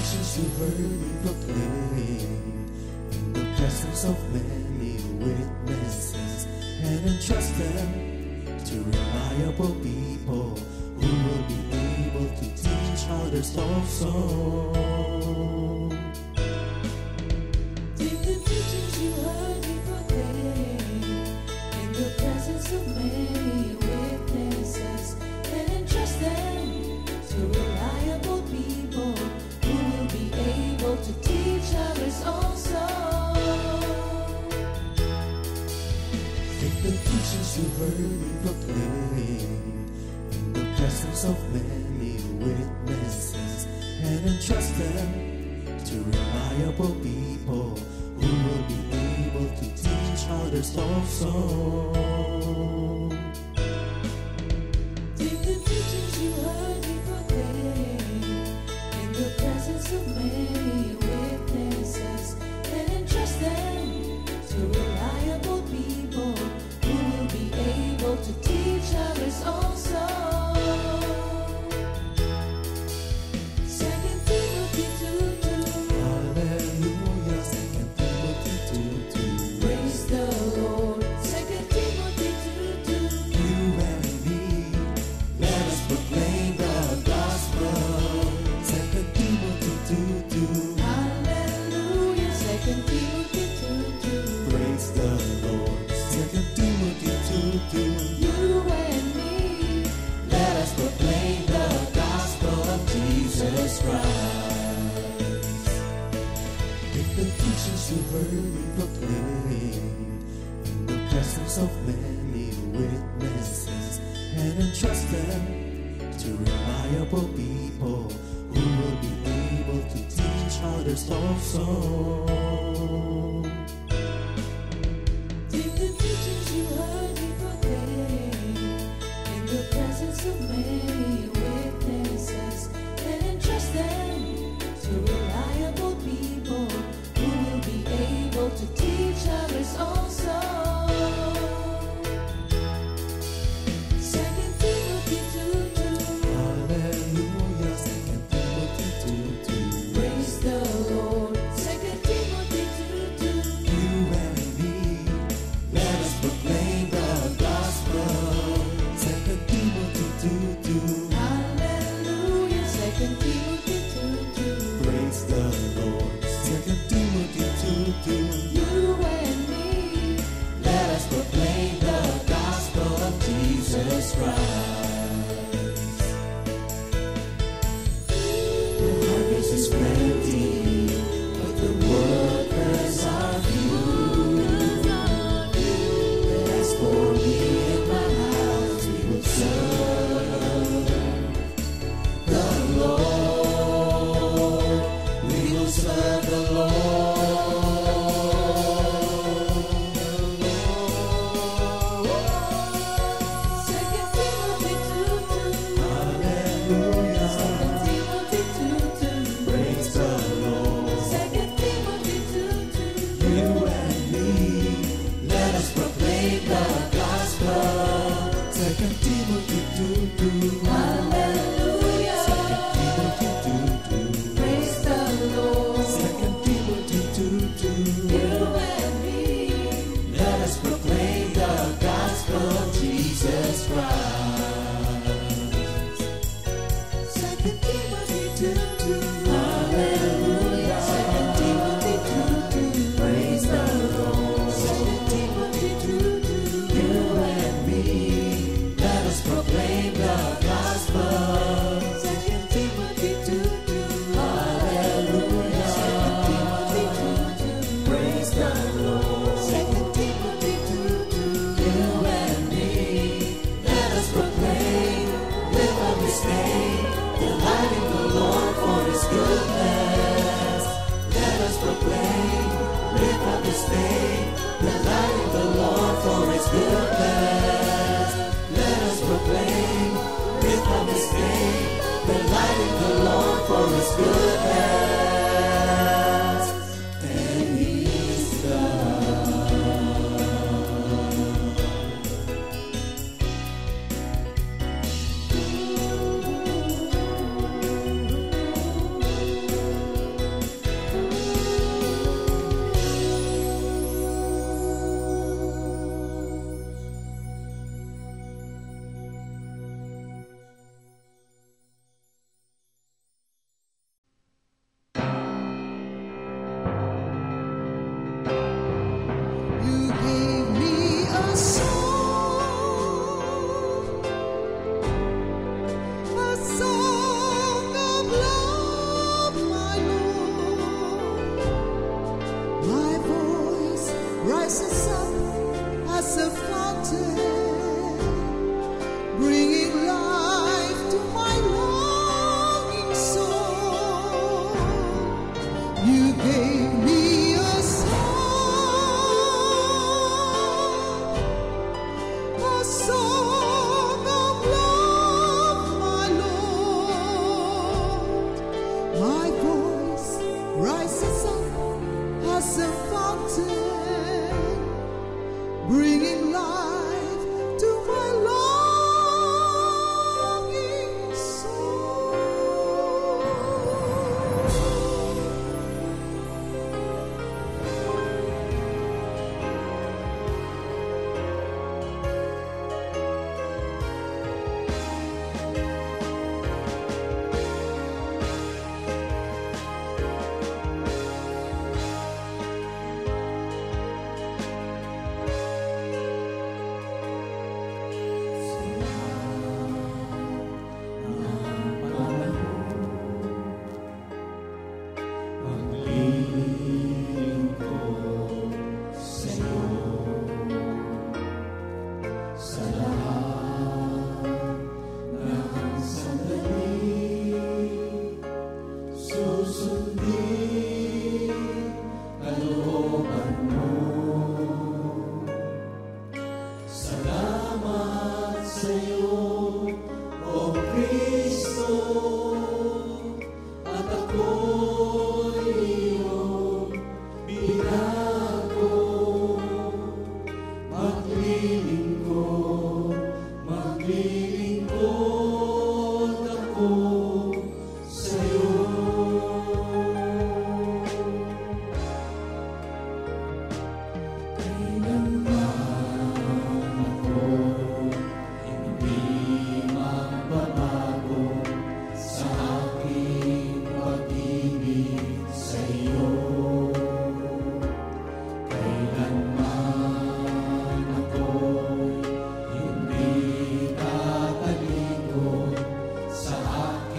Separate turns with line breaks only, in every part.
teachings you heard me proclaim in the presence of many witnesses, and entrust them to reliable people who will be able to teach others also.
Take the teachings you heard me proclaim in the presence of many witnesses, and entrust them to reliable people who will be able to teach others also.
Take the teachings you heard me proclaim in the presence of many witnesses, and entrust them to reliable people who will be able to teach others also.
Take the teachings you heard me proclaim in the presence of many witnesses, and entrust them to reliable people who will be able to teach others also. 2 Timothy 2:2.
Hallelujah, 2 Timothy 2:2.
Praise the Lord. 2 Timothy 2:2.
You and me, let us proclaim the gospel. 2 Timothy 2:2.
Hallelujah. 2 Timothy 2:2.
Praise the Lord. 2 Timothy 2:2.
You and me,
Let us proclaim the gospel of Jesus Christ. Take the teachings you heard me proclaim in the presence of many witnesses, and entrust them to reliable people who will be able to teach others also.
take the teachings you heard me proclaim in the presence of many witnesses, and entrust them to reliable people who will be able to teach others also. 2 Timothy 2:2.
Hallelujah, 2 Timothy 2:2.
Praise the Lord. 2 Timothy 2:2.
You and me, let us proclaim the gospel. 2 Timothy 2:2.
Hallelujah. 2 Timothy 2:2.
Praise the Lord. 2 Timothy 2:2.
You and me,
Let us proclaim the gospel of Jesus Christ. The harvest is plenty, but the workers are few. But as for me and my house, we will serve the Lord. We will serve the Lord.
2 Timothy 2:2.
Hallelujah.
2 Timothy 2:2.
Praise the Lord.
2 Timothy 2:2.
You and me, let us proclaim the gospel. 2 Timothy 2:2.
Hallelujah.
2 Timothy 2:2.
Praise the Lord.
2 Timothy 2:2.
You and me,
Let us proclaim the gospel of Jesus Christ.
2 Timothy 2:2.
Hallelujah.
2 Timothy 2:2.
Praise the Lord.
2 Timothy 2:2.
You and me, let us proclaim the gospel.
2 Timothy 2:2.
Hallelujah.
2 Timothy 2:2.
Praise the Lord.
2 Timothy 2:2.
You and me, let us proclaim, live up His name, delighting the Lord for His goodness. Let us proclaim, live up His name, delighting the Lord for His goodness. Let us proclaim, live up His name, delighting the Lord for His goodness. And He's God.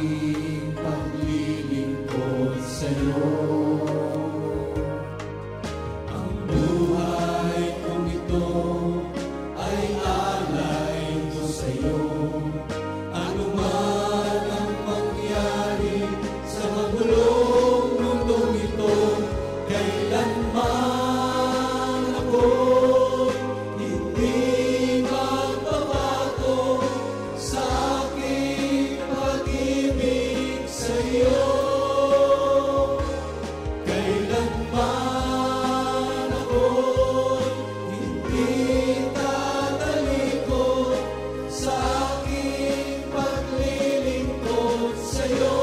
aking paglilingkod sa'yo. Ang buhay kong ito ay alay ko sa'yo. Ano man ang mangyari sa magulong mundong ito, kailanman ako'y hindi magbabago sa aking pag-ibig sa'yo. Kailanman ako'y hindi tatalikod sa aking paglilingkod sa'yo,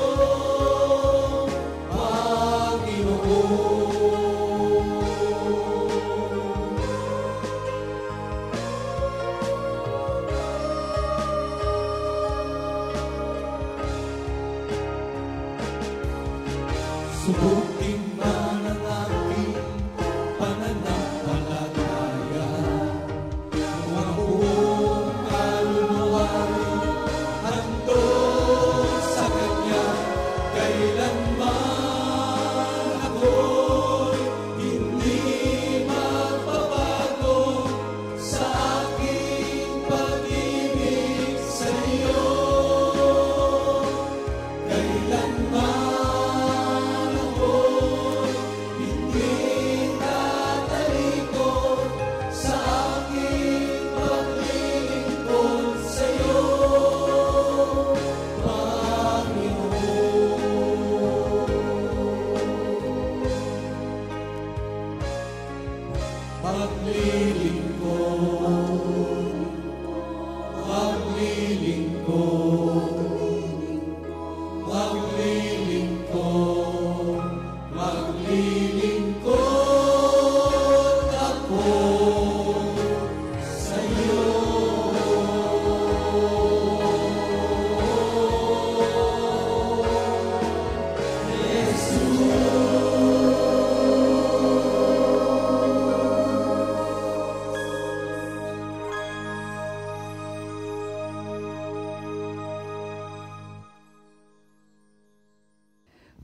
Panginoon. Subukin man ang aking pananampalataya, kung ang buong kaluluwa'y handog sa Kanya, kailanman ako'y hindi magbabago sa aking pag-ibig sa'yo. Kailanman ako'y hindi tatalikod sa aking paglilingkod sa'yo, Panginoon. Maglilingkod ako sa'yo.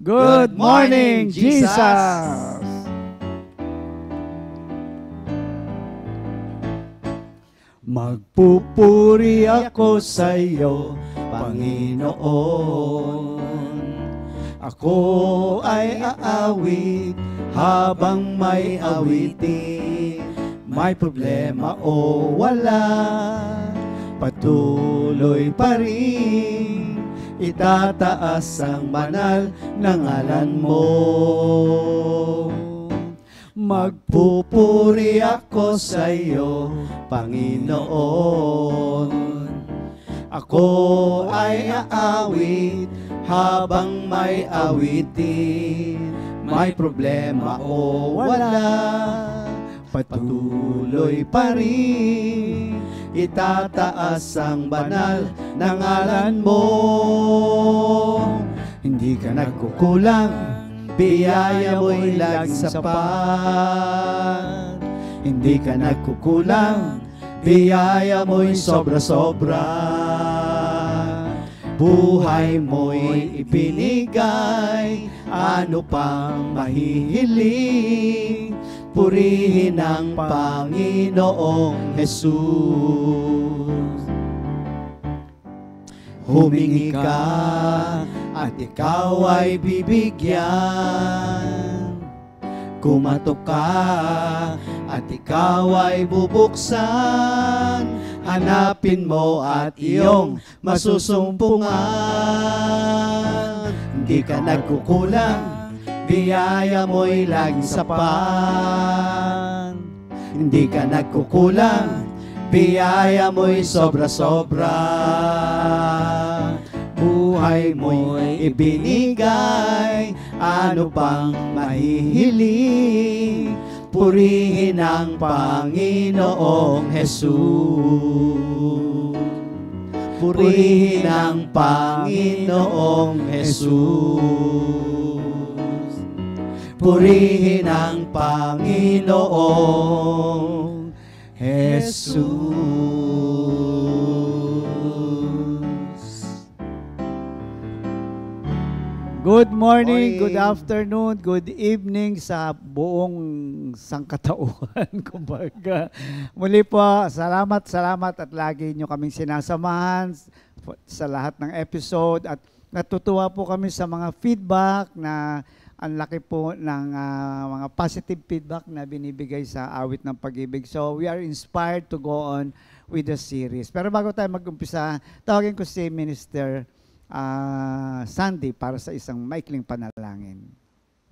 Good morning, Jesus! Magpupuri ako sa iyo, Panginoon. Ako ay aawit habang may awitin. May problema o wala, patuloy pa rin itataas ang banal na ngalan mo. Magpupuri ako sa iyo, Panginoon. Ako ay aawit habang may awitin. May problema o wala, patuloy pa rin itataas ang banal na ngalan mo. Hindi ka nagkukulang, biyaya mo'y laging sapat. Hindi ka nagkukulang, biyaya mo'y sobra-sobra. Buhay mo'y ibinigay, ano pang mahihiling? Purihin ang Panginoong Jesus. Humingi ka at ikaw ay bibigyan. Kumatok ka at ikaw ay bubuksan. Hanapin mo at iyong masusumpungan. Hindi ka nagkukulang, biyaya mo'y laging sapat. Hindi ka nagkukulang, biyaya mo'y sobra-sobra. Buhay mo'y ibinigay, ano pang mahihiling? Purihin ang Panginoong Jesus. Purihin ang Panginoong Jesus. Purihin ang Panginoong Jesus. Good morning,
Morning.
good afternoon, good evening sa buong sangkatauhan, kumbaga. Muli po, salamat at lagi nyo kaming sinasamahan sa lahat ng episode at natutuwa po kami sa mga feedback na ang laki po ng mga positive feedback na binibigay sa Awit ng Pag-ibig. So we are inspired to go on with the series. Pero bago tayo mag-umpisa, tawagin ko si Minister Sandy para sa isang maikling panalangin.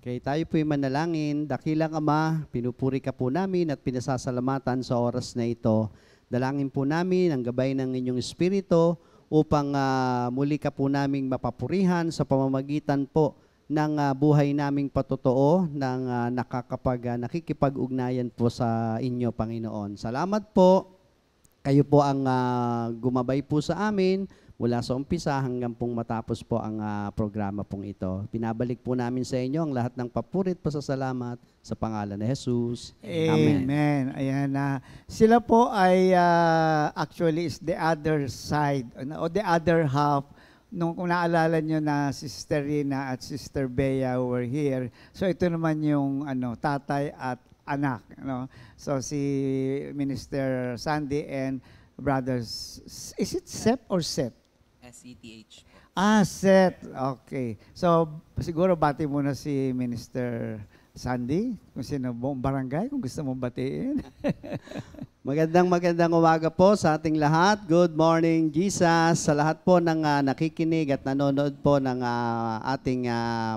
Okay, tayo po'y manalangin. Dakilang Ama, pinupuri ka po namin at pinasasalamatan sa oras na ito. Dalangin po namin ang gabay ng inyong Espiritu upang muli ka po naming mapapurihan sa pamamagitan po ng buhay naming patotoo ng nakikipag-ugnayan po sa inyo, Panginoon. Salamat po. Kayo po ang gumabay po sa amin mula sa umpisa hanggang pong matapos po ang programa pong ito. Pinabalik po namin sa inyo ang lahat ng papurit, pasasalamat sa pangalan ni Jesus. Amen.
Amen. Ayan na. Sila po ay actually is the other side o the other half nung kung naalala nyo na si Sister Rina at Sister Bea were here. So ito naman yung tatay at anak. So si Minister Sandy and brothers, is it Seth or Seth?
SETH po.
Seth. Okay. So, siguro bati muna si Minister Sandy, kung sino buong barangay, kung gusto mong batiin.
Magandang umaga po sa ating lahat. Good morning, Jesus. Sa lahat po ng nakikinig at nanonood po ng ating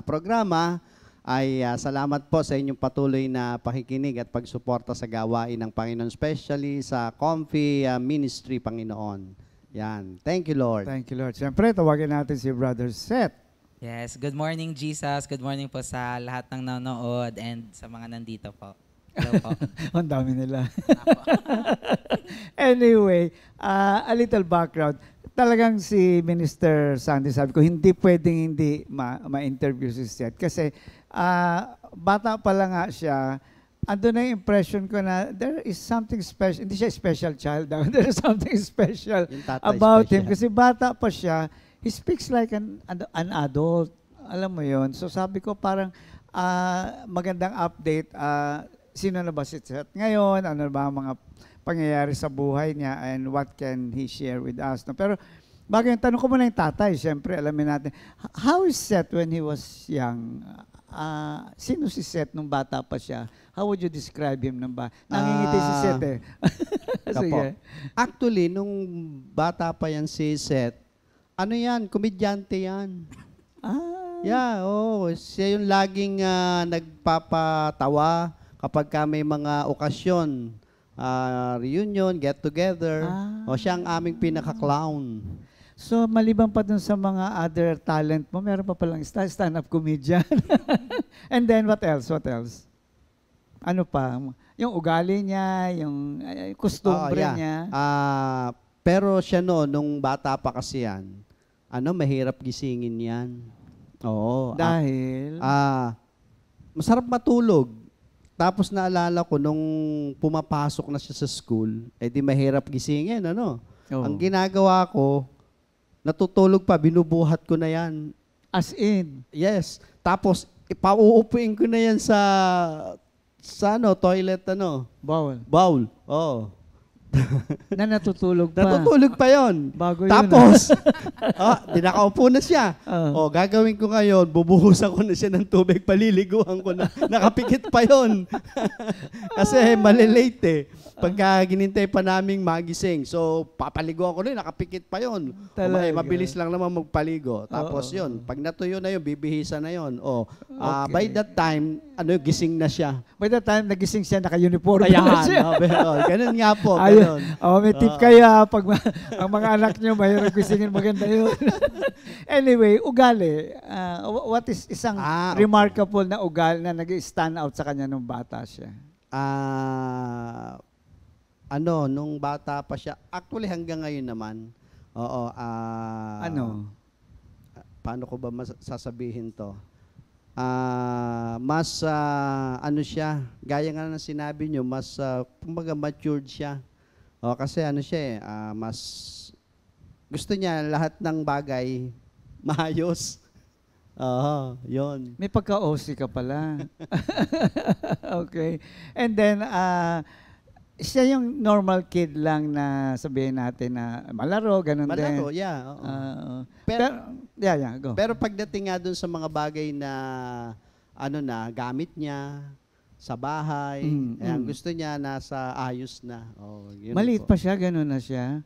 programa, ay salamat po sa inyong patuloy na pakikinig at pagsuporta sa gawain ng Panginoon, especially sa Comfy Ministry, Panginoon. Yan. Thank you, Lord.
Thank you, Lord. Siyempre, tawagin natin si Brother Seth.
Yes, good morning Jesus. Good morning po sa lahat ng nanonood and sa mga nandito po. Hello po.
Ang dami nila.
Apo.
Anyway, a little background. Talagang si Minister Sandy, sabi ko, hindi pwedeng hindi ma-interview si Seth. Kasi bata pa lang nga siya, ando na yung impression ko na there is something special. Hindi siya special child. There is something special about him. Kasi bata pa siya, he speaks like an adult. Alam mo yon. So sabi ko parang magandang update. Sino na ba si Seth ngayon? Ano ba ang mga pangyayari sa buhay niya? And what can he share with us? No? Pero bago yung tanong ko muna yung tatay, siyempre alamin natin. How is Seth when he was young? Sino si Seth nung bata pa siya? How would you describe him nung ba? Nangingiti si Seth eh. Sige.
Actually, nung bata pa yan si Seth, ano yan? Komedyante yan. Yeah, siya yung laging nagpapatawa kapag may mga okasyon, reunion, get together. Siya ang aming pinaka-clown.
So, maliban pa dun sa mga other talent mo, meron pa palang stand-up comedian. And then, what else? What else? Ano pa? Yung ugali niya, yung kustumbre niya.
Pero siya nung bata pa kasi yan, mahirap gisingin yan. Oo.
Dahil?
Masarap matulog. Tapos naalala ko, nung pumapasok na siya sa school, di mahirap gisingin, Ang ginagawa ko, natutulog pa, binubuhat ko na yan.
As in?
Yes. Tapos, ipauupuin ko na yan sa toilet, bowl. Oo.
Na natutulog pa.
Natutulog pa yon.
Bago yun.
Tapos, dinakaupo na siya. Gagawin ko ngayon, bubuhusan ko na siya ng tubig, paliliguan ko na. Nakapikit pa yon. Kasi malilate pagka ginintay pa naming magising. So, papaliguan ko na yun, nakapikit pa yon. Mabilis lang naman magpaligo. Tapos yun, pag natuyo na yun, bibihisan na yun. By that time, gising na siya.
By that time, nagising siya, naka-uniform
Ayan,
na siya.
ganun nga po. Ganun.
May tip kaya pag ang mga anak nyo mahirap gisingin, maganda yun. Anyway, ugali. What is isang remarkable na ugali na nag-stand out sa kanya nung bata siya?
Nung bata pa siya, actually hanggang ngayon naman, paano ko ba sasabihin to? Siya, gaya nga ng sinabi nyo, mas, matured siya. Kasi siya mas, gusto niya lahat ng bagay, maayos. Oo, yun.
May pagka-OC ka pala. Okay. And then, siya yung normal kid lang na sabihin natin na malaro, ganun
Malaro,
din.
yeah. Oo.
Pero, yeah, go.
Pero pagdating nga dun sa mga bagay na gamit niya sa bahay, ang gusto niya nasa ayos na. Oh, yun
Maliit
po.
pa siya, ganun na siya.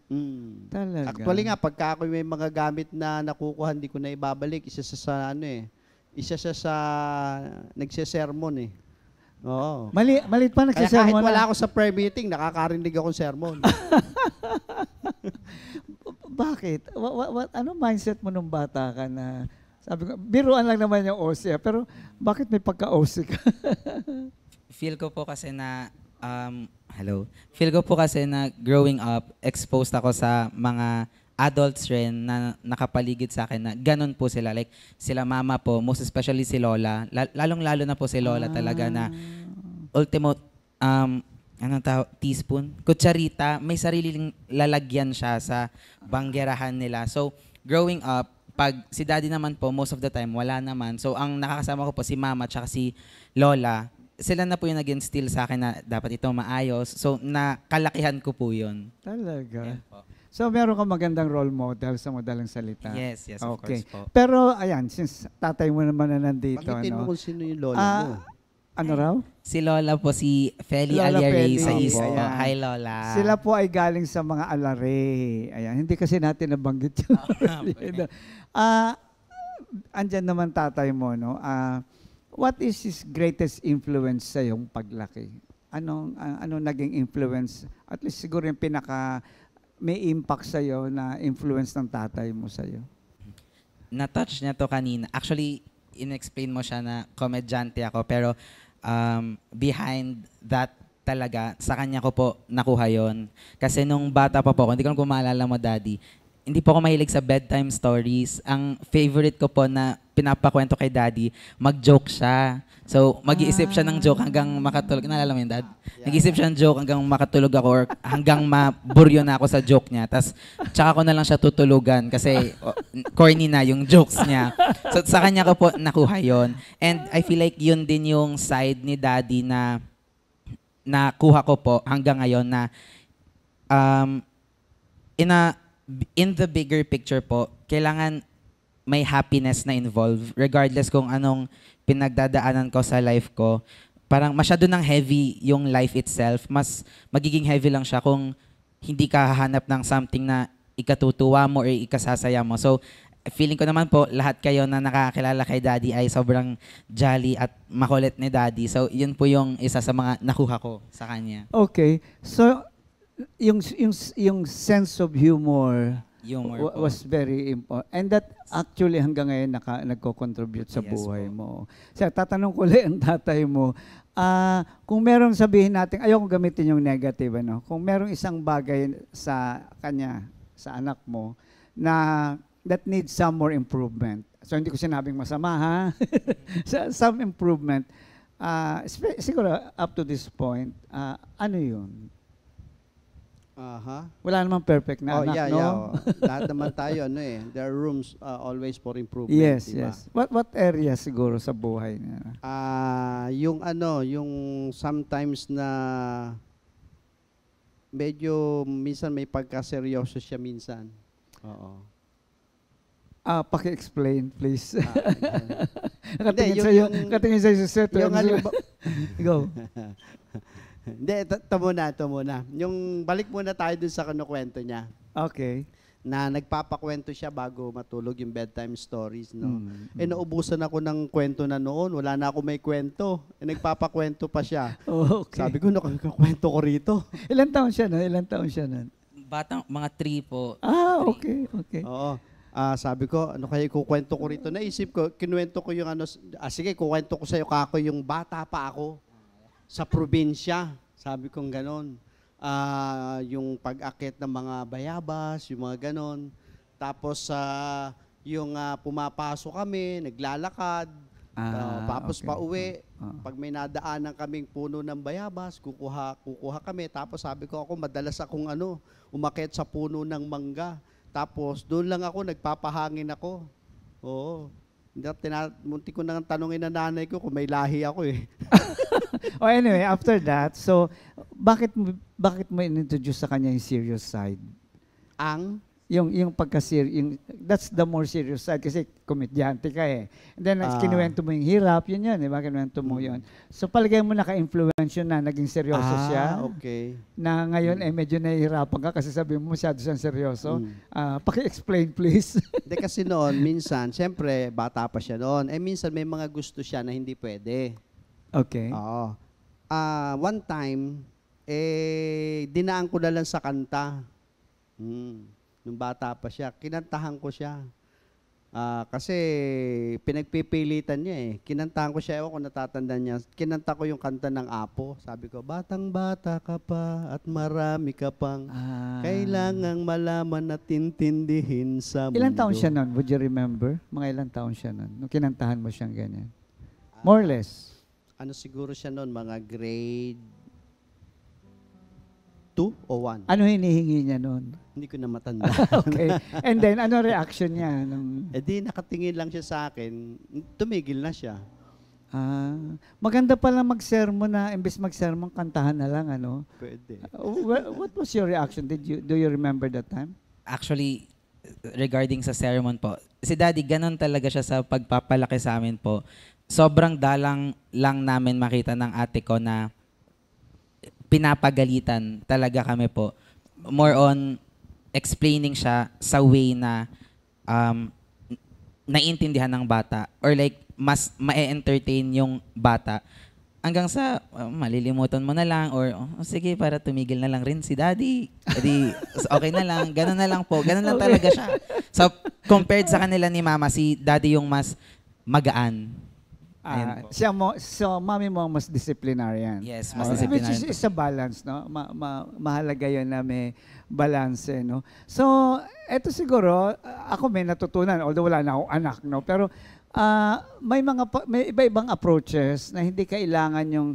Talaga.
Actually nga, pagka ako may mga gamit na nakukuha, hindi ko na ibabalik, isa siya sa nagsisermon eh. Oo.
Maliit pa
Kaya
nagsisermon
kahit
na.
wala ako sa prayer meeting, nakakarinig akong sermon.
Bakit? Ano mindset mo nung bata ka na, sabi ko, biruan lang naman yung OC, pero bakit may pagka-OC ka?
Feel ko po kasi na, Feel ko po kasi na growing up, exposed ako sa mga adults rin na nakapaligid sa akin na ganun po sila. Like, sila mama po, most especially si Lola. Lalong-lalo na po si Lola talaga na ultimo, teaspoon? Kutsarita, may sariling lalagyan siya sa banggerahan nila. So, growing up, pag si daddy naman po, most of the time, wala naman. So, ang nakakasama ko po si mama at si Lola, sila na po yung nag-instill sa akin na dapat ito maayos. So, nakalakihan ko po yun.
Talaga.
Yan po.
So, meron ka magandang role model sa madalang salita.
Yes, of course po.
Pero, ayan, since tatay mo naman na nandito,
Bagitin mo
ano?
kung sino yung lola mo.
Ano raw?
Si Lola po, si Feli
Lola
Aliaray
Feli,
sa East po.
ayan.
Hi, Lola.
Sila po ay galing sa mga alare. Ayan, hindi kasi natin nabanggit yun. Andyan naman tatay mo, no? What is his greatest influence sa iyong paglaki? Anong naging influence? At least siguro yung may impact sa iyo na influence ng tatay mo sa iyo.
Na-touch niya to kanina. Actually, in-explain mo siya na komedyante ako, pero behind that talaga, sa kanya ko po nakuha yon. Kasi nung bata pa po ako, hindi ko lang kung maalala mo, Daddy, hindi po ako mahilig sa bedtime stories. Ang favorite ko po na pinapakwento kay Daddy, mag-joke siya. So, mag-iisip siya ng joke hanggang makatulog. Naalala mo yun, Dad? Nag-iisip siya ng joke hanggang makatulog ako or hanggang maburyo na ako sa joke niya. Tapos, tsaka ko na lang siya tutulugan kasi corny na yung jokes niya. So, sa kanya ko po nakuha yon. And I feel like yun din yung side ni Daddy na nakuha ko po hanggang ngayon na in the bigger picture po, kailangan may happiness na involved regardless kung anong pinagdadaanan ko sa life ko. Parang masyado ng heavy yung life itself. Mas magiging heavy lang siya kung hindi ka hahanap ng something na ikatutuwa mo or ikasasaya mo. So, feeling ko naman po, lahat kayo na nakakilala kay Daddy ay sobrang jolly at makulit ni Daddy. So, yun po yung isa sa mga nakuha ko sa kanya.
Okay. So, yung sense of humor
Humor po.
was very important. And that actually hanggang ngayon nagko-contribute sa
Yes
buhay
po.
mo. So, tatanong ko ulit ang tatay mo, kung merong sabihin natin, ayoko gamitin yung negative, ano? Kung merong isang bagay sa kanya, sa anak mo, na that needs some more improvement. So, hindi ko sinabing masama, ha? Some improvement. Siguro, up to this point, ano yun? Wala namang perfect na anak, no?
Lahat naman tayo, there are rooms always for improvement.
Yes,
diba?
yes. What area siguro sa buhay niya?
Yung sometimes na medyo minsan may pagka-seryoso siya minsan. Oo.
Paki-explain, please.
Hindi,
Nakatingin sa'yo sa set. Go.
Hindi, ito muna. Yung balik muna tayo dun sa kinukwento niya.
Okay.
Na nagpapakwento siya bago matulog yung bedtime stories, no? Naubusan ako ng kwento na noon. Wala na ako may kwento. Nagpapakwento pa siya.
Okay.
Sabi ko, nakakakwento ko rito.
Ilan taon siya nun?
Batang, mga 3 po.
Okay.
Oo. Sabi ko, ano kaya kukwento ko rito? Naisip ko, kinuwento ko yung sige, kukwento ko sa'yo kako yung bata pa ako sa probinsya. Sabi kong ganon. Yung pag-akit ng mga bayabas, yung mga ganon. Tapos, yung pumapasok kami, naglalakad. Tapos
okay.
pauwi. Pag may nadaanan kaming puno ng bayabas, kukuha kami. Tapos sabi ko madalas akong umakit sa puno ng mangga. Tapos doon lang ako, nagpapahangin ako. Oo. Munti ko nang tanungin na nanay ko kung may lahi ako eh.
Oh, anyway, after that, so bakit mo introduce sa kanya yung serious side? Yung that's the more serious side kasi komedyante ka eh. And then kinuwento mo yung hirap, yun, di ba? Kinuwento mo yun. So palagay mo naka-influence yun na naging seryoso siya.
Okay.
Na ngayon medyo nahihirapan ka kasi sabi mo masyado siyang seryoso. Paki-explain please.
Hindi kasi noon, minsan, siyempre, bata pa siya noon. Minsan may mga gusto siya na hindi pwede.
Okay.
Oo. One time, dinaan ko na lang sa kanta. Nung bata pa siya, kinantahan ko siya. Kasi pinagpipilitan niya eh. Kinantahan ko siya, ewan kung natatandaan niya. Kinanta ko yung kanta ng Apo. Sabi ko, batang-bata ka pa at marami ka pang kailangang malaman at intindihin sa mundo.
Ilang taon siya nun? Would you remember? Mga ilang taon siya nun? Nung kinantahan mo siyang ganyan? More or less?
Ano siguro siya nun? Mga grade 2 o 1?
Ano hinihingi niya nun?
Hindi ko na matanda.
Okay. And then, ano reaction niya?
Di nakatingin lang siya sa akin, tumigil na siya.
Maganda pala mag-sermon na, imbes mag-sermon, kantahan na lang, ano?
Pwede.
What was your reaction? Do you remember that time?
Actually, regarding sa sermon po, si Daddy, ganun talaga siya sa pagpapalaki sa amin po. Sobrang dalang lang namin makita ng ate ko na pinapagalitan talaga kami po. More on explaining siya sa way na naiintindihan ng bata or like mas ma-entertain yung bata hanggang sa malilimutan mo na lang or sige para tumigil na lang rin si Daddy. Edi okay na lang, ganun na lang po. Ganun lang talaga siya. So compared sa kanila ni Mama, si Daddy yung mas magaan.
So, mami mo mas disciplinarian.
Yes, mas disciplinarian.
Which is a balance, no? Mahalaga yun na may balance, no? So, eto siguro, ako may natutunan, although wala na akong anak, no? Pero, may iba-ibang approaches na hindi kailangan yung,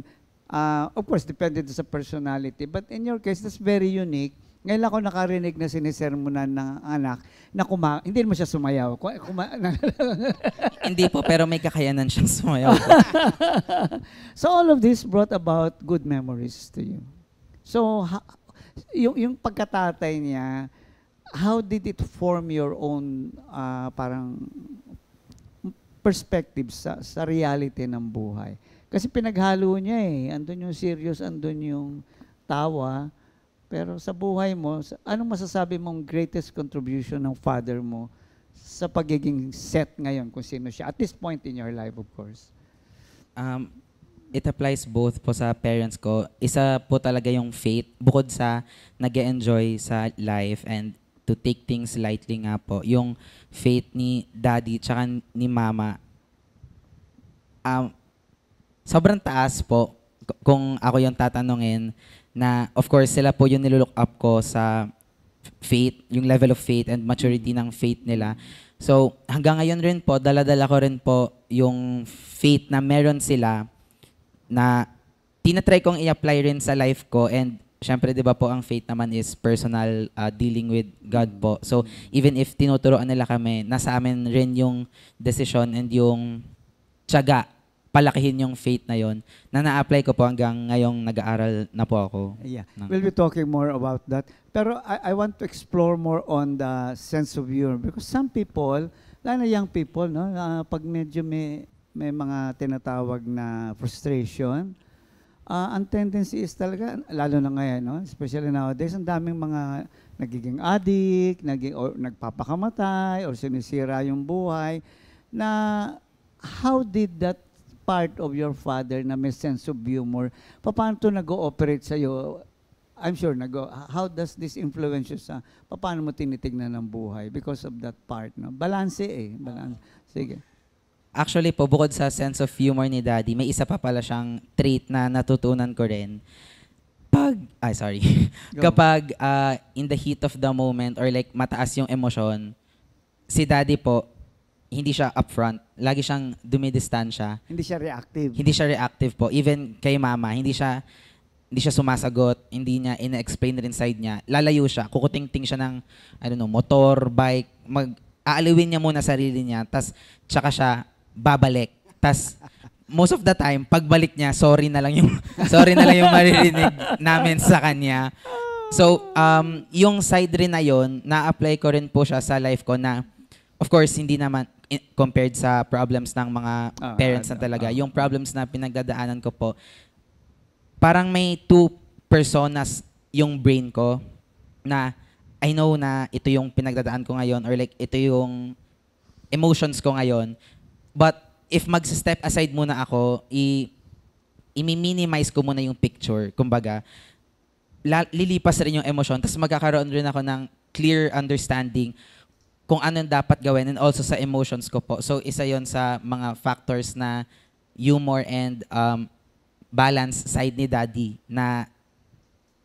of course, depende sa personality. But in your case, that's very unique. Ngayon ako nakarinig na sinisermonan ng anak na hindi mo siya sumayaw.
Hindi po, pero may kakayanan siyang sumayaw po.
So all of this brought about good memories to you. So yung pagkatatay niya, how did it form your own parang perspective sa reality ng buhay? Kasi pinaghalo niya eh. Andun yung serious, andun yung tawa. Pero sa buhay mo, anong masasabi mong greatest contribution ng father mo sa pagiging set ngayon kung sino siya? At this point in your life, of course.
It applies both po sa parents ko. Isa po talaga yung faith, bukod sa nag-enjoy sa life and to take things lightly nga po. Yung faith ni Daddy tsaka ni Mama, sobrang taas po kung ako yung tatanungin na of course sila po yung nilook up ko sa faith, yung level of faith and maturity ng faith nila. So hanggang ngayon rin po, dala-dala ko rin po yung faith na meron sila na tinatry kong i-apply rin sa life ko and syempre 'di ba po ang faith naman is personal dealing with God po. So even if tinuturoan nila kami, nasa amin rin yung decision and yung tiyaga palakihin yung faith na yon na na-apply ko po hanggang ngayong nag-aaral na po ako.
Yeah. We'll be talking more about that. Pero I want to explore more on the sense of humor because some people, lalo na young people, no, pag medyo may mga tinatawag na frustration, ang tendency is talaga, lalo na ngayon, no, especially nowadays, ang daming mga nagiging addict, or nagpapakamatay, or sinisira yung buhay, na how did that part of your father na may sense of humor, paano to nag-ooperate sa'yo? I'm sure, how does this influence you sa, paano mo tinitignan ng buhay because of that part? No? Balance eh. Balance. Sige.
Actually po, bukod sa sense of humor ni Daddy, may isa pa pala siyang trait na natutunan ko rin. Kapag in the heat of the moment or like mataas yung emosyon, si Daddy po, hindi siya upfront. Lagi siyang dumidistansya.
Hindi siya reactive.
Hindi siya reactive po. Even kay Mama, hindi siya sumasagot, hindi niya ina-explain rin side niya. Lalayo siya, kukuting-ting siya ng, motor, bike, aaliwin niya muna sarili niya, tas tsaka siya babalik. Tas most of the time, pagbalik niya, sorry na lang yung maririnig namin sa kanya. So, yung side rin na yon, na-apply ko rin po siya sa life ko na, of course, hindi naman compared sa problems ng mga parents na talaga. Yung problems na pinagdadaanan ko po, parang may two personas yung brain ko na I know na ito yung pinagdadaan ko ngayon or like ito yung emotions ko ngayon. But if mag-step aside muna ako, i-minimize ko muna yung picture. Kumbaga, lilipas rin yung emosyon. Tapos magkakaroon rin ako ng clear understanding kung ano yung dapat gawin and also sa emotions ko po. So, isa yon sa mga factors na humor and balance side ni Daddy na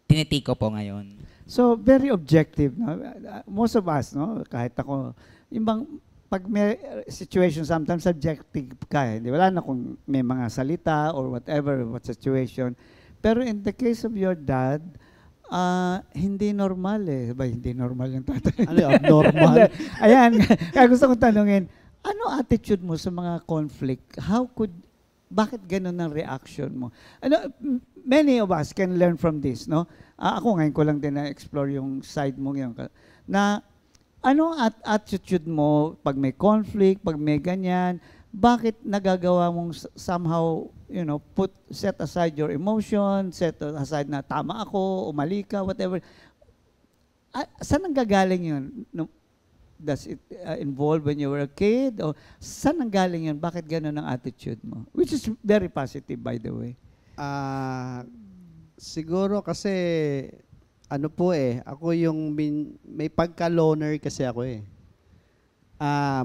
tinitake ko po ngayon.
So, very objective. No? Most of us, no? Kahit ako, yung bang, pag may situation, sometimes subjective ka. Wala na kung may mga salita or whatever, what situation. Pero in the case of your dad, hindi normal eh. Ba, hindi normal yung tatay.
Ano yung abnormal?
Ayan, kaya gusto kong tanungin, ano attitude mo sa mga conflict? Bakit ganun ang reaction mo? Many of us can learn from this, no? Ako ngayon ko lang din na-explore yung side mo ngayon. Na, ano attitude mo pag may conflict, pag may ganyan, bakit nagagawa mong somehow, set aside your emotion, set aside na tama ako, umali ka, whatever. Saan nanggagaling yun? Does it involve when you were a kid? O saan nanggaling yun? Bakit gano'n ang attitude mo? Which is very positive, by the way.
Siguro kasi, ako yung may pagka-loner kasi ako eh.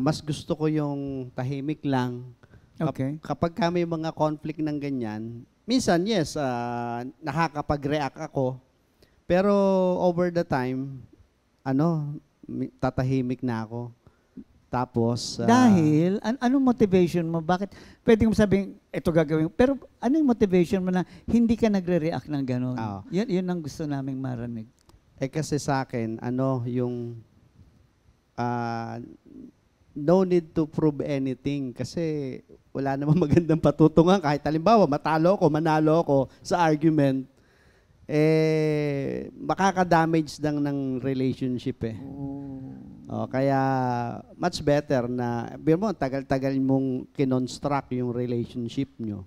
Mas gusto ko yung tahimik lang.
Okay.
Kapag may mga conflict ng ganyan, minsan, yes, nakakapag-react ako. Pero over the time, tatahimik na ako. Tapos...
Dahil, anong motivation mo? Bakit? Pwede mo sabihin, ito gagawin. Pero ano yung motivation mo na hindi ka nagre-react ng gano'n? Yun ang gusto naming marinig.
Kasi sa akin, yung... no need to prove anything kasi wala namang magandang patutungan. Kahit halimbawa, manalo ako sa argument, makaka-damage lang ng relationship eh. Kaya, much better na, tagal-tagal mong kinonstruct yung relationship nyo.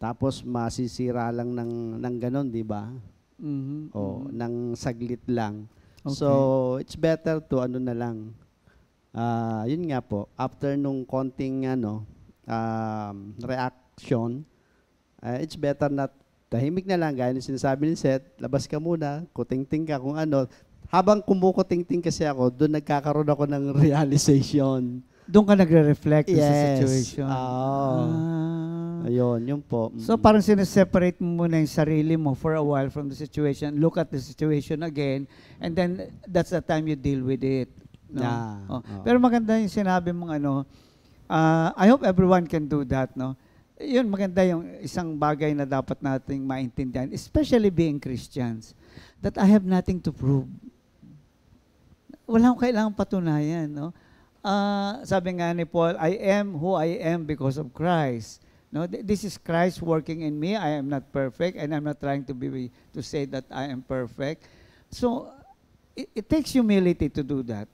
Tapos, masisira lang ng ganon, di ba? Ng saglit lang. Okay. So, it's better to na lang. Yun nga po, after nung konting reaction, it's better na tahimik na lang, gaya ng sinasabi ni Seth, labas ka muna, kuting-ting ka kung ano. Habang kumukuting-ting kasi ako, doon nagkakaroon ako ng realization.
Doon ka nagre-reflect sa situation.
Ayun, yun po.
So parang sineseparate mo muna yung sarili mo for a while from the situation, look at the situation again, and then that's the time you deal with it. No? Pero maganda yung sinabi mong I hope everyone can do that, no? Yun, maganda yung isang bagay na dapat nating maintindihan, especially being Christians, that I have nothing to prove. Wala akong kailangang patunayan, no? Sabi nga ni Paul, I am who I am because of Christ. No, this is Christ working in me. I am not perfect, and I'm not trying to say that I am perfect. So, it takes humility to do that.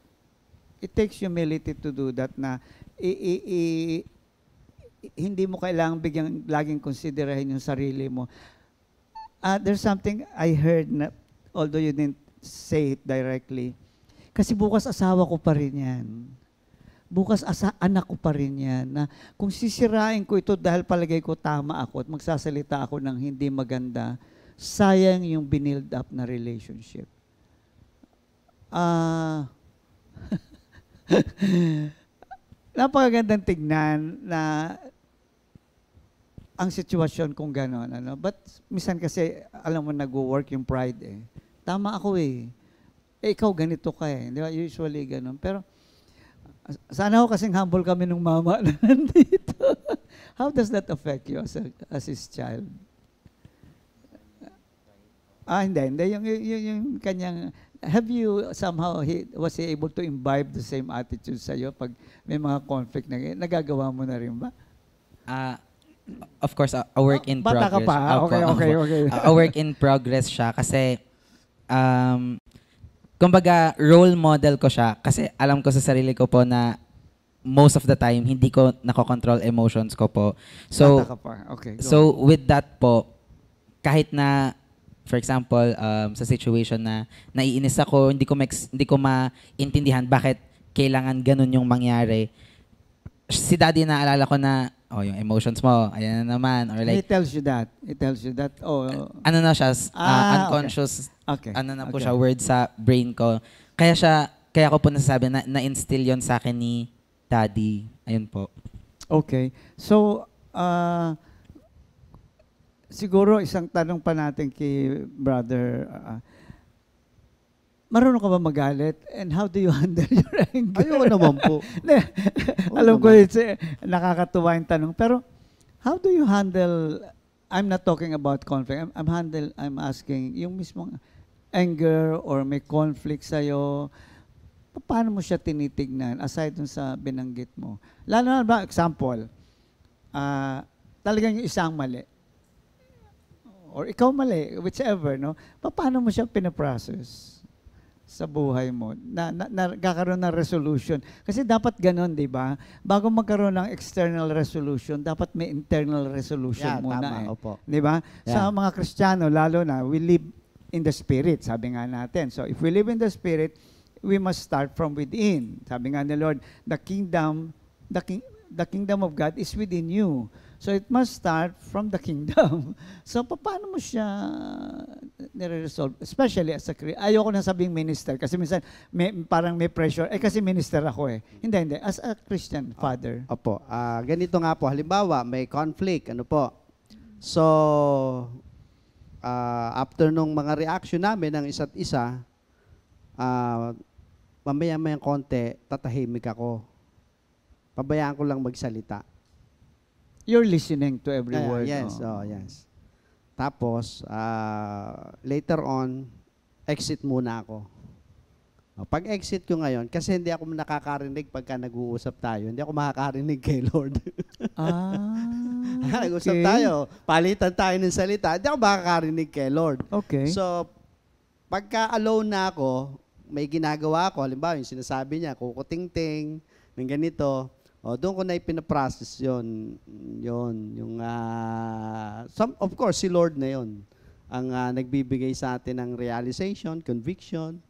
It takes humility to do that na hindi mo kailangang laging konsiderahin yung sarili mo. There's something I heard na, although you didn't say it directly, kasi bukas asawa ko pa rin yan. Bukas anak ko pa rin yan. Na kung sisirain ko ito dahil palagay ko tama ako at magsasalita ako ng hindi maganda, sayang yung binild up na relationship. Napakagandang tignan na ang sitwasyon kung gano'n. But minsan kasi, alam mo, nag-work yung pride eh. Tama ako eh. Ikaw ganito ka eh. Di ba? Usually gano'n. Pero sana ako kasing humble kami nung mama na nandito. How does that affect you as his child? Hindi. Yung kanyang, have you somehow, was he able to imbibe the same attitude sa'yo pag may mga conflict na nagagawa mo na rin ba?
Of course, a work in
Bata ka
progress.
pa.
Opo,
Okay.
a work in progress siya kasi kumbaga role model ko siya kasi alam ko sa sarili ko po na most of the time hindi ko nakokontrol emotions ko po. So
Bata ka pa. Okay. Go.
so with that po, kahit na for example sa situation na naiinis ako, hindi ko maintindihan bakit kailangan ganun yung mangyari. Si Daddy naalala ko na yung emotions mo, ayan na naman. Or
He
like,
tells you that.
ano na siya,
Ah,
unconscious,
Okay.
ano na po
Okay.
siya, word sa brain ko. Kaya ko po nasasabi na-instill yon sa akin ni Daddy. Ayun po.
Okay. So, siguro isang tanong pa natin kay brother. Marunong ka ba magalit? And how do you handle your anger?
Ayoko naman po.
Alam ko,
naman.
it's nakakatuwa yung tanong. Pero, how do you handle, I'm not talking about conflict, I'm asking, yung mismong anger or may conflict sa'yo, paano mo siya tinitignan aside dun sa binanggit mo? Lalo na ba, example, talagang yung isang mali, or ikaw mali, whichever, no? Paano mo siya pinaprocess sa buhay mo na nagkakaroon ng resolution? Kasi dapat ganun, di ba? Bago magkaroon ng external resolution, dapat may internal resolution muna.
Tama, opo.
Di ba? Sa
Yeah.
mga Kristiyano, lalo na, we live in the Spirit, sabi nga natin. So, if we live in the Spirit, we must start from within. Sabi nga ni Lord, the kingdom of God is within you. So, it must start from the kingdom. So, paano mo siya nire-resolve? Especially as a ayoko na sabing minister kasi minsan parang may pressure. Kasi minister ako eh. Hindi. As a Christian father.
Opo. Ganito nga po. Halimbawa, may conflict. Ano po? So, after nung mga reaction namin ng isa't isa, mamaya-mayang konti, tatahimik ako. Pabayaan ko lang magsalita.
You're listening to every word.
Yes,
Oh.
yes. Tapos, later on, exit muna ako. Pag exit ko ngayon, kasi hindi ako nakakarinig pagka nag-uusap tayo, hindi ako makakarinig kay Lord. Nag-usap tayo, palitan tayo ng salita, hindi ako makakarinig kay Lord.
Okay.
So, pagka alone na ako, may ginagawa ako, halimbawa yung sinasabi niya, kukuting-ting, ng ganito, doon ko na ipinaprocess yun. Yung, of course, si Lord na yun ang nagbibigay sa atin ng realization, conviction.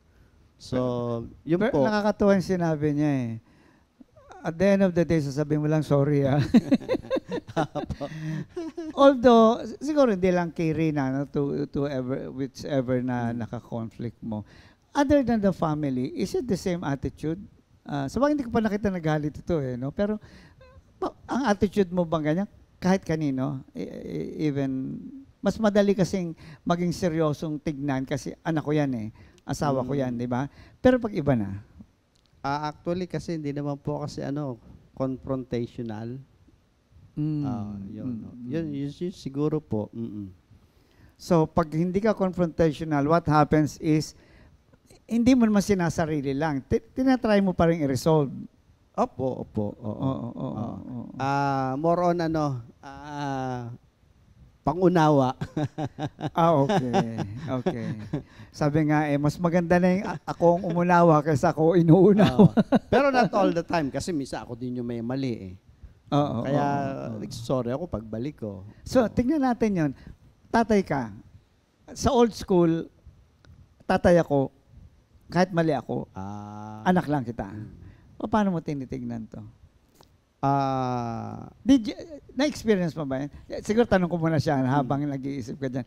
So, yun
Pero
po.
nakakatuwa yung sinabi niya eh. At the end of the day, sasabihin mo lang, sorry Although, siguro hindi lang kay Rina, no, to whichever na naka-conflict mo. Other than the family, is it the same attitude? Sabagay hindi ko pa nakita nagalit ito eh, no? Pero ang attitude mo bang ganyan? Kahit kanino, even, mas madali kasing maging seryosong tignan kasi anak ko yan eh, asawa ko yan, di ba? Pero pag iba na?
Actually, kasi hindi naman po kasi confrontational. Yun siguro po.
So, pag hindi ka confrontational, what happens is, hindi mo naman sinasarili lang. Tinatry mo pa rin i-resolve.
Opo.
Oo.
More on pangunawa.
Okay. Sabi nga mas maganda na yung akong umunawa kaysa ako inuunawa.
Pero not all the time kasi misa ako din yung may mali eh. Kaya sorry ako pagbalik ko.
So, tingnan natin yon. Tatay ka. Sa old school, tatay ako, kahit mali ako, anak lang kita. Paano mo tinitignan to? Na-experience mo ba yan? Siguro tanong ko muna siya habang nag-iisip ka dyan.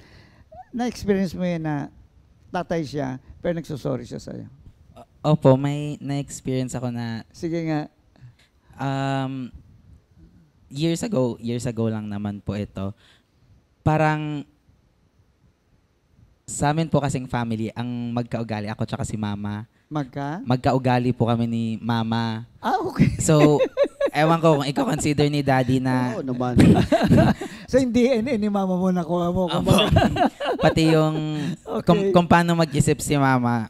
Na-experience mo yan na tatay siya, pero nagsusorry siya sa'yo?
Opo, may na-experience ako na
Sige nga.
years ago lang naman po ito. Parang sa amin po kasing family, ang magkaugali, ako tsaka si mama. Magkaugali po kami ni mama.
Okay.
So, ewan ko kung i-consider ni daddy na
Oo naman.
So, hindi ni mama mo nakuha mo.
pati yung kung paano mag-isip si mama,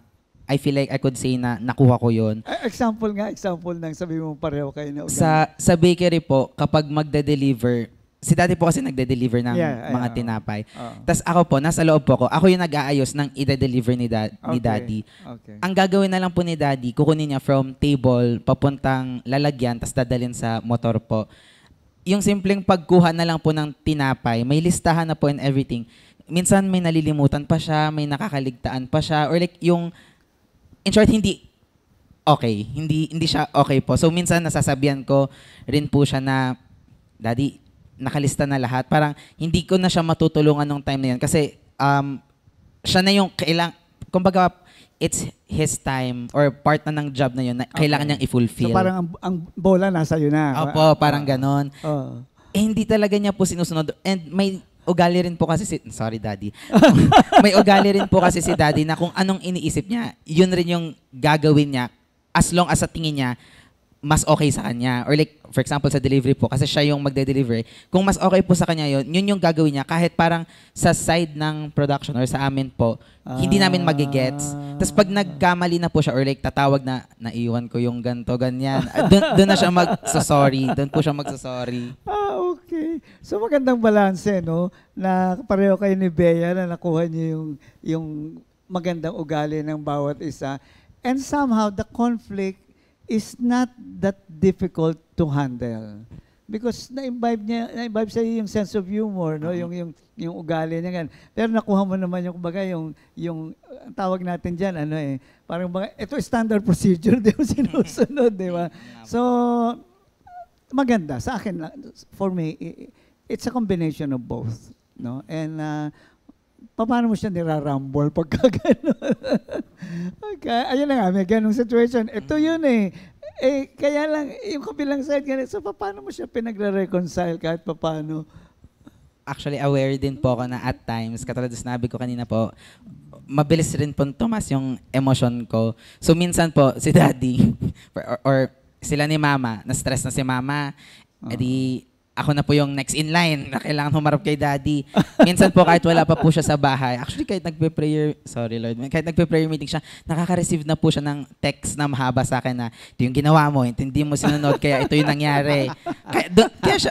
I feel like I could say na nakuha ko yun.
Example ng sabi mo pareho kayo na ugali.
Sa bakery po, kapag magde-deliver, si daddy po kasi nagde-deliver ng mga tinapay. Tapos ako po, nasa loob po ako yung nag-aayos ng ide-deliver ni daddy.
Okay.
Ang gagawin na lang po ni daddy, kukunin niya from table, papuntang lalagyan, tapos dadalhin sa motor po. Yung simpleng pagkuha na lang po ng tinapay, may listahan na po and everything. Minsan may nalilimutan pa siya, may nakakaligtaan pa siya, or like yung, in short, hindi okay. Hindi siya okay po. So minsan nasasabihan ko rin po siya na, Daddy, nakalista na lahat. Parang hindi ko na siya matutulungan nung time na yun. Kasi siya na yung kumbaga, it's his time or part na ng job na yun na kailangan niyang i-fulfill.
So parang ang bola nasa iyo na.
Opo, parang ganon. Hindi talaga niya po sinusunod. And may ugali rin po kasi sorry daddy. May ugali rin po kasi si daddy na kung anong iniisip niya, yun rin yung gagawin niya as long as sa tingin niya mas okay sa kanya. Or like, for example, sa delivery po, kasi siya yung magde-deliver, kung mas okay po sa kanya yun yung gagawin niya. Kahit parang sa side ng production or sa amin po, hindi namin magigets. Tapos pag nagkamali na po siya or like tatawag na, naiwan ko yung ganto, ganyan, doon na siya magsasorry. Doon po siya magsasorry.
Okay. So magandang balanse, no? Na pareho kayo ni Bea na nakuha niyo yung magandang ugali ng bawat isa. And somehow, the conflict is not that difficult to handle. Because na-imbibe sa yung sense of humor, no? Yung ugali niya gan. Pero nakuha mo naman yung kumbaga yung tawag natin diyan parang ito standard procedure di ba sinusunod, di ba? So maganda sa akin, for me it's a combination of both, no? And paano mo siya nirarambol pagka gano'n? Okay, ayun na nga, may ganong situation. Ito yun kaya lang, yung kabilang side, ganun, so paano mo siya pinagre-reconcile kahit paano?
Actually, aware din po ako na at times, katulad na sinabi ko kanina po, mabilis rin po tumas yung emosyon ko. So minsan po, si daddy, or sila ni mama, na-stress na si mama, edi ako na po yung next in line na kailangan humarap kay daddy. Minsan po kahit wala pa po siya sa bahay, actually kahit nagpe-prayer, sorry Lord, kahit nagpe-prayer meeting siya, nakaka-receive na po siya ng text na mahaba sa akin na, ito yung ginawa mo, hindi mo sinunod, kaya ito yung nangyari.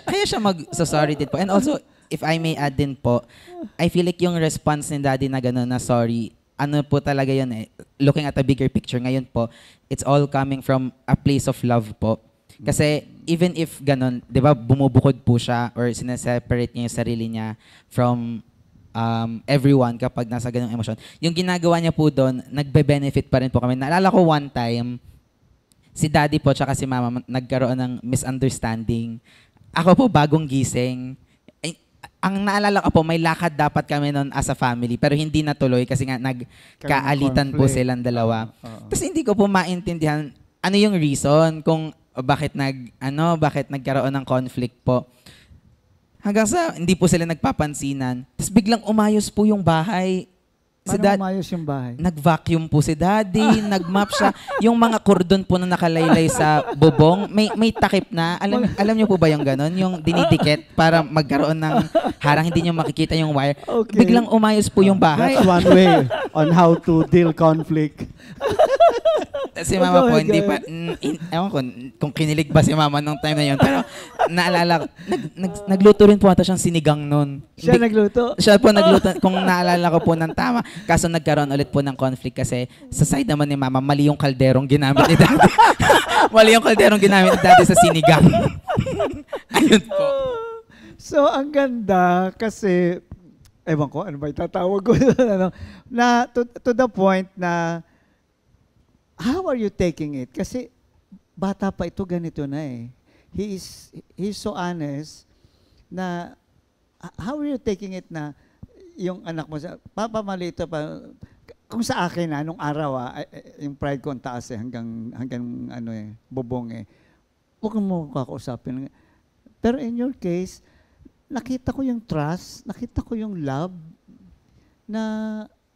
Kaya siya mag-sorry din po. And also, if I may add din po, I feel like yung response ni daddy na gano'n na sorry, ano po talaga yun looking at a bigger picture ngayon po, it's all coming from a place of love po. Kasi even if ganun, 'di ba, bumubukod po siya or sineseparate niya yung sarili niya from everyone kapag nasa ganung emosyon. Yung ginagawa niya po doon, nagbe-benefit pa rin po kami. Naalala ko one time, si daddy po tsaka si mama nagkaroon ng misunderstanding. Ako po bagong gising. Ang naalala ko po, may lakad dapat kami noon as a family pero hindi natuloy kasi nga nagkaalitan po silang dalawa. Tapos hindi ko po maintindihan ano yung reason kung bakit nagkaroon ng conflict po. Hanggang sa hindi po sila nagpapansinan. Tapos biglang umayos po yung bahay.
Paano umayos yung bahay?
Nag-vacuum po si daddy, nag-map siya. Yung mga kordon po na nakalaylay sa bubong, may takip na. Alam niyo po ba yung ganon? Yung dinidikit para magkaroon ng harang, hindi niyo makikita yung wire.
Okay.
Biglang umayos po yung bahay.
That's one way on how to deal conflict.
Si mama po, hindi pa, ewan ko kung kinilig ba si mama nung time na yun. Pero naalala ko, nagluto rin po ata siyang sinigang nun.
Siya nagluto?
Siya po nagluto, kung naalala ko po ng tama. Kaso nagkaroon ulit po ng conflict kasi sa side naman ni mama, mali yung kalderong ginamit ni daddy. Mali yung kalderong ginamit ni daddy sa sinigang. Ayun po.
So, ang ganda kasi, ewan ko, ano ba itatawag ko? Na to the point na, how are you taking it? Kasi bata pa ito, ganito na He's so honest na, how are you taking it na yung anak mo, Papa, mali ito pa. Kung sa akin nung araw yung pride ko ang taas hanggang bubong huwag mo kakausapin. Pero in your case, nakita ko yung trust, nakita ko yung love na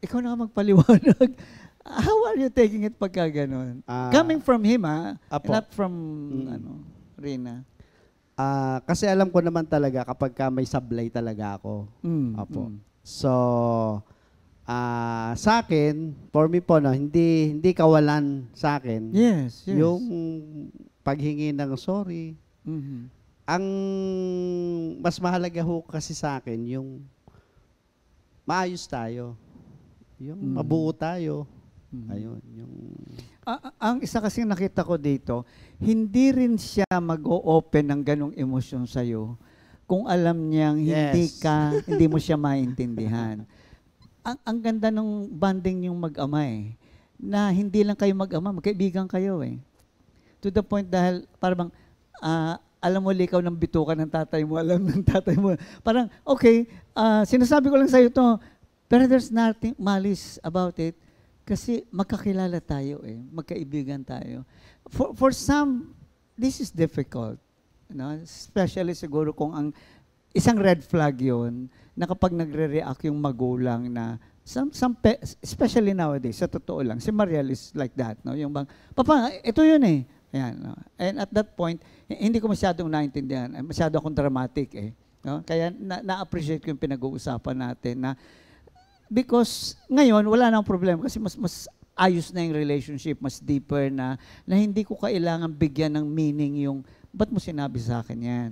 ikaw na magpaliwanag. How are you taking it pagka ganun? Coming from him, not from Rina.
Kasi alam ko naman talaga kapag may sablay talaga ako. Apo. So, sa akin, for me po, no, hindi kawalan sa akin.
Yes, yes.
Yung paghingi ng sorry.
Mhm.
Ang mas mahalaga ho kasi sa akin, yung maayos tayo. Yung mabuo tayo. Ayun, yung...
Ang isa kasing nakita ko dito, hindi rin siya mag-o-open ng ganong emosyon sa'yo kung alam niyang
Yes.
hindi mo siya maintindihan. Ang ganda ng bonding yung mag-ama eh, na hindi lang kayo mag-ama, magkaibigan kayo eh. To the point dahil parang alam mo likaw ng bituka ng tatay mo, alam ng tatay mo. Parang, okay, sinasabi ko lang sa'yo to, pero there's nothing malice about it kasi magkakilala tayo eh, magkaibigan tayo. For some, this is difficult. No? Especially siguro kung ang isang red flag yon na kapag nagre-react yung magulang na especially nowadays, sa totoo lang, si Mariel is like that. No? Yung bang, Papa, ito yun eh. Ayan, no? And at that point, hindi ko masyadong naintindihan. Masyado akong dramatic eh. No? Kaya na-appreciate ko yung pinag-uusapan natin na because ngayon, wala nang problema kasi mas ayos na yung relationship, mas deeper na hindi ko kailangan bigyan ng meaning yung, ba't mo sinabi sa akin yan?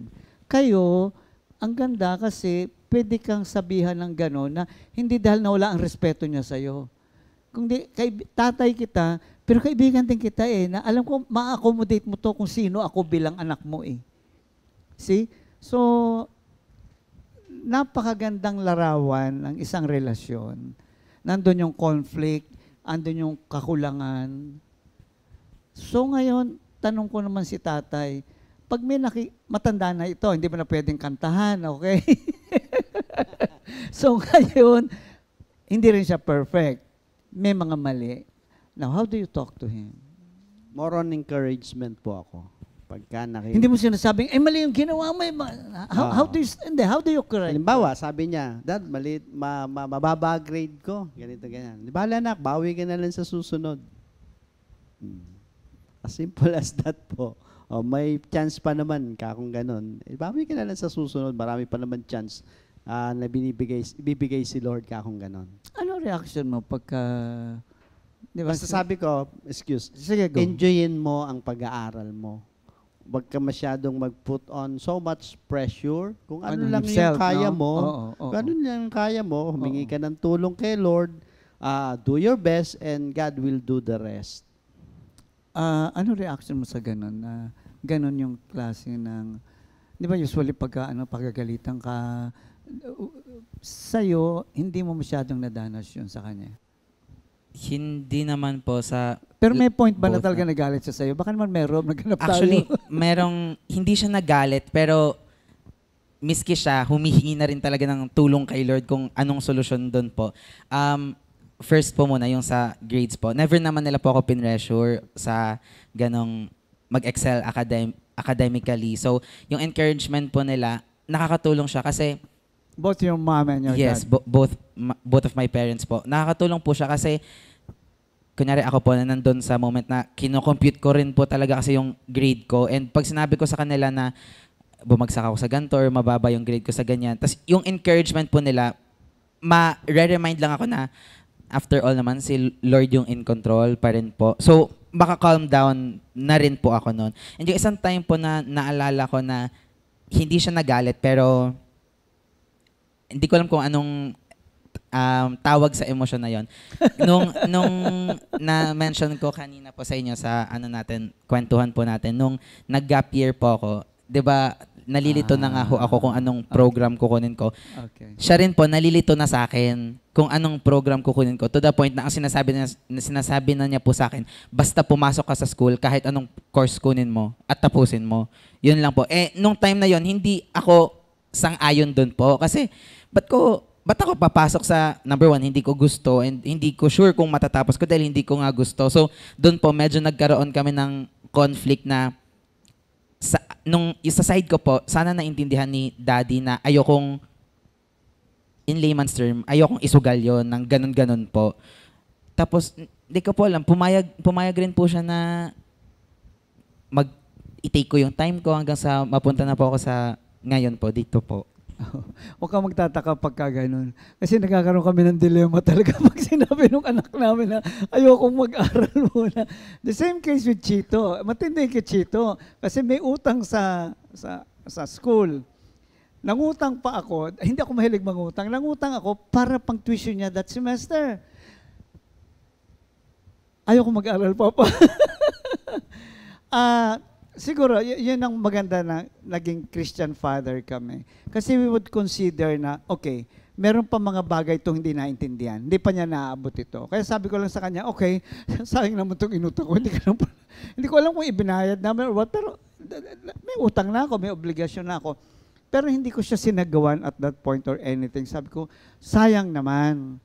Kayo, ang ganda kasi pwede kang sabihan ng gano'n na hindi dahil nawala ang respeto niya sa'yo. Kung di, tatay kita, pero kaibigan din kita eh, na alam ko, ma-accommodate mo to kung sino ako bilang anak mo eh. See? So, napakagandang larawan ng isang relasyon. Nandun yung conflict, andun yung kakulangan. So ngayon, tanong ko naman si tatay, pag may matanda na ito, hindi mo na pwedeng kantahan, okay? So ngayon, hindi rin siya perfect. May mga mali. Now, how do you talk to him?
More on encouragement po ako. Pagka
Hindi mo sinasabing, mali yung ginawa mo. How do you correct?
Halimbawa, sabi niya, Dad, mali, mababa grade ko. Ganito, ganyan. Di ba, anak, bawi ka na lang sa susunod. As simple as that po. May chance pa naman ka kung ganun. Bawi ka na lang sa susunod. Marami pa naman chance na ibibigay si Lord ka kung ganun.
Ano reaction mo pagka... Diba,
Basta sabi ko,
sige, go.
enjoyin mo ang pag-aaral mo. Huwag ka masyadong mag-put on so much pressure. Kung ano lang
himself,
yung kaya
no?
mo,
Oo.
kung ano lang yung kaya mo, humingi ka ng tulong kay Lord, do your best and God will do the rest.
Ano reaction mo sa ganun? Ganun yung klase ng... Di ba usually pagkagalitan ka, sa'yo, hindi mo masyadong nadanas yun sa kanya?
Hindi naman po sa...
Pero may point ba na
both
talaga nagalit siya sa'yo? Baka naman meron, naghanap tayo.
Actually, hindi siya nagalit, pero miski siya, humihingi na rin talaga ng tulong kay Lord kung anong solusyon doon po. First po muna, yung sa grades po. Never naman nila po ako pinressure sa ganong mag-excel academically. So, yung encouragement po nila, nakakatulong siya kasi...
Both your mom and your
yes,
dad?
both of my parents po. Nakakatulong po siya kasi, kunyari ako po na nandun sa moment na kinocompute ko rin po talaga kasi yung grade ko. And pag sinabi ko sa kanila na bumagsak ako sa ganito or mababa yung grade ko sa ganyan, tas yung encouragement po nila, ma-remind lang ako na after all naman, si Lord yung in control pa rin po. So, maka-calm down na rin po ako noon. And yung isang time po na naalala ko na hindi siya nagalit pero hindi ko alam kung anong tawag sa emosyon na yon. Nung na-mention ko kanina po sa inyo sa kwentuhan po natin, nung nag-gap year po ako, 'di ba, nalilito na nga ho ako kung anong program kukunin ko.
Okay.
Siya rin po nalilito na sa akin kung anong program kukunin ko, to the point na ang sinasabi na niya po sa akin, basta pumasok ka sa school, kahit anong course kunin mo at tapusin mo. Yun lang po. Nung time na yon, hindi ako sang-ayon doon po kasi ba't ako papasok sa, number one, hindi ko gusto and hindi ko sure kung matatapos ko dahil hindi ko nga gusto. So, doon po medyo nagkaroon kami ng conflict na sa side ko po, sana naintindihan ni Daddy na ayokong, in layman's term, ayokong isugal yon ng ganun-ganun po. Tapos, hindi ko po alam, pumayag rin po siya na i-take ko yung time ko hanggang sa mapunta na po ako sa ngayon po, dito po.
Huwag kang magtataka pagka ganun. Kasi nagkakaroon kami ng dilema talaga pag sinabi ng anak namin na ayokong mag-aral muna. The same case with Chito. Matindi kay Chito. Kasi may utang sa school. Nangutang pa ako. Hindi ako mahilig mangutang. Nangutang ako para pang tuition niya that semester. Ayoko mag-aral pa pa. Siguro, yun ang maganda na naging Christian father kami. Kasi we would consider na, okay, meron pa mga bagay itong hindi naintindihan. Hindi pa niya naaabot ito. Kaya sabi ko lang sa kanya, okay, sayang naman itong inutang ko. Hindi ko alam kung ibinayad namin or what, pero may utang na ako, may obligasyon na ako. Pero hindi ko siya sinagawan at that point or anything. Sabi ko, sayang naman.